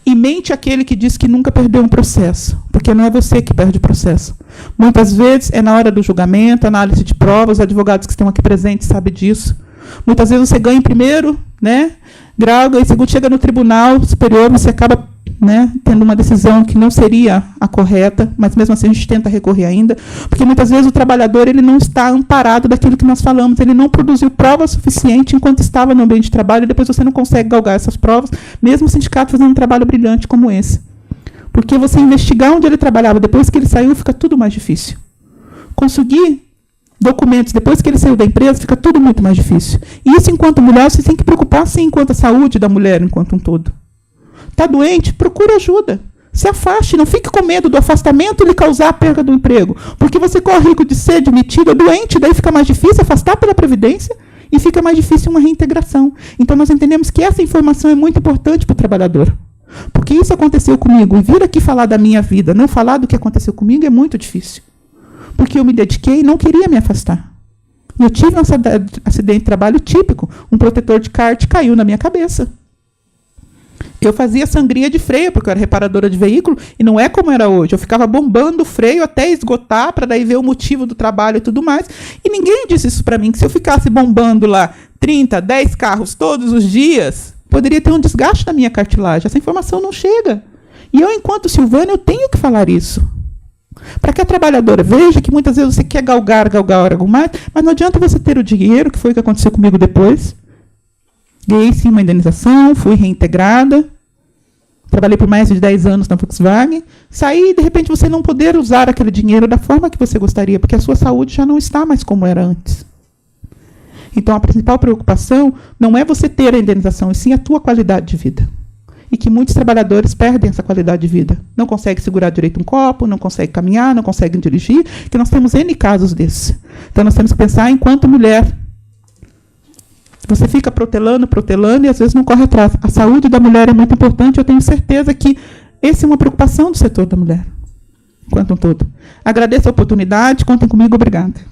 E mente aquele que diz que nunca perdeu um processo, porque não é você que perde o processo. Muitas vezes é na hora do julgamento, análise de provas, os advogados que estão aqui presentes sabem disso. Muitas vezes você ganha em primeiro, né, grau, e segundo chega no tribunal superior, você acaba, né, tendo uma decisão que não seria a correta, mas mesmo assim a gente tenta recorrer ainda, porque muitas vezes o trabalhador ele não está amparado daquilo que nós falamos, ele não produziu prova suficiente enquanto estava no ambiente de trabalho, e depois você não consegue galgar essas provas, mesmo o sindicato fazendo um trabalho brilhante como esse. Porque você investigar onde ele trabalhava, depois que ele saiu, fica tudo mais difícil. Conseguir documentos, depois que ele saiu da empresa, fica tudo muito mais difícil. E isso, enquanto mulher, você tem que preocupar, sim, enquanto a saúde da mulher, enquanto um todo. Está doente? Procure ajuda. Se afaste, não fique com medo do afastamento lhe causar a perda do emprego. Porque você corre risco de ser demitido doente, daí fica mais difícil afastar pela Previdência e fica mais difícil uma reintegração. Então, nós entendemos que essa informação é muito importante para o trabalhador. Porque isso aconteceu comigo. E vir aqui falar da minha vida, não falar do que aconteceu comigo, é muito difícil. Porque eu me dediquei e não queria me afastar. Eu tive um acidente de trabalho típico. Um protetor de kart caiu na minha cabeça. Eu fazia sangria de freio, porque eu era reparadora de veículo, e não é como era hoje. Eu ficava bombando o freio até esgotar, para daí ver o motivo do trabalho e tudo mais. E ninguém disse isso para mim, que se eu ficasse bombando lá 30, 10 carros todos os dias, poderia ter um desgaste na minha cartilagem. Essa informação não chega. E eu, enquanto Silvânia, eu tenho que falar isso. Para que a trabalhadora veja que muitas vezes você quer galgar algo mais, mas não adianta você ter o dinheiro, que foi o que aconteceu comigo depois. Ganhei sim uma indenização, fui reintegrada, trabalhei por mais de 10 anos na Volkswagen, saí e de repente você não poder usar aquele dinheiro da forma que você gostaria, porque a sua saúde já não está mais como era antes. Então a principal preocupação não é você ter a indenização, e sim a tua qualidade de vida. E que muitos trabalhadores perdem essa qualidade de vida. Não conseguem segurar direito um copo, não conseguem caminhar, não conseguem dirigir, que nós temos N casos desses. Então nós temos que pensar enquanto mulher. Você fica protelando e às vezes não corre atrás. A saúde da mulher é muito importante. Eu tenho certeza que essa é uma preocupação do setor da mulher, enquanto um todo. Agradeço a oportunidade. Contem comigo. Obrigada.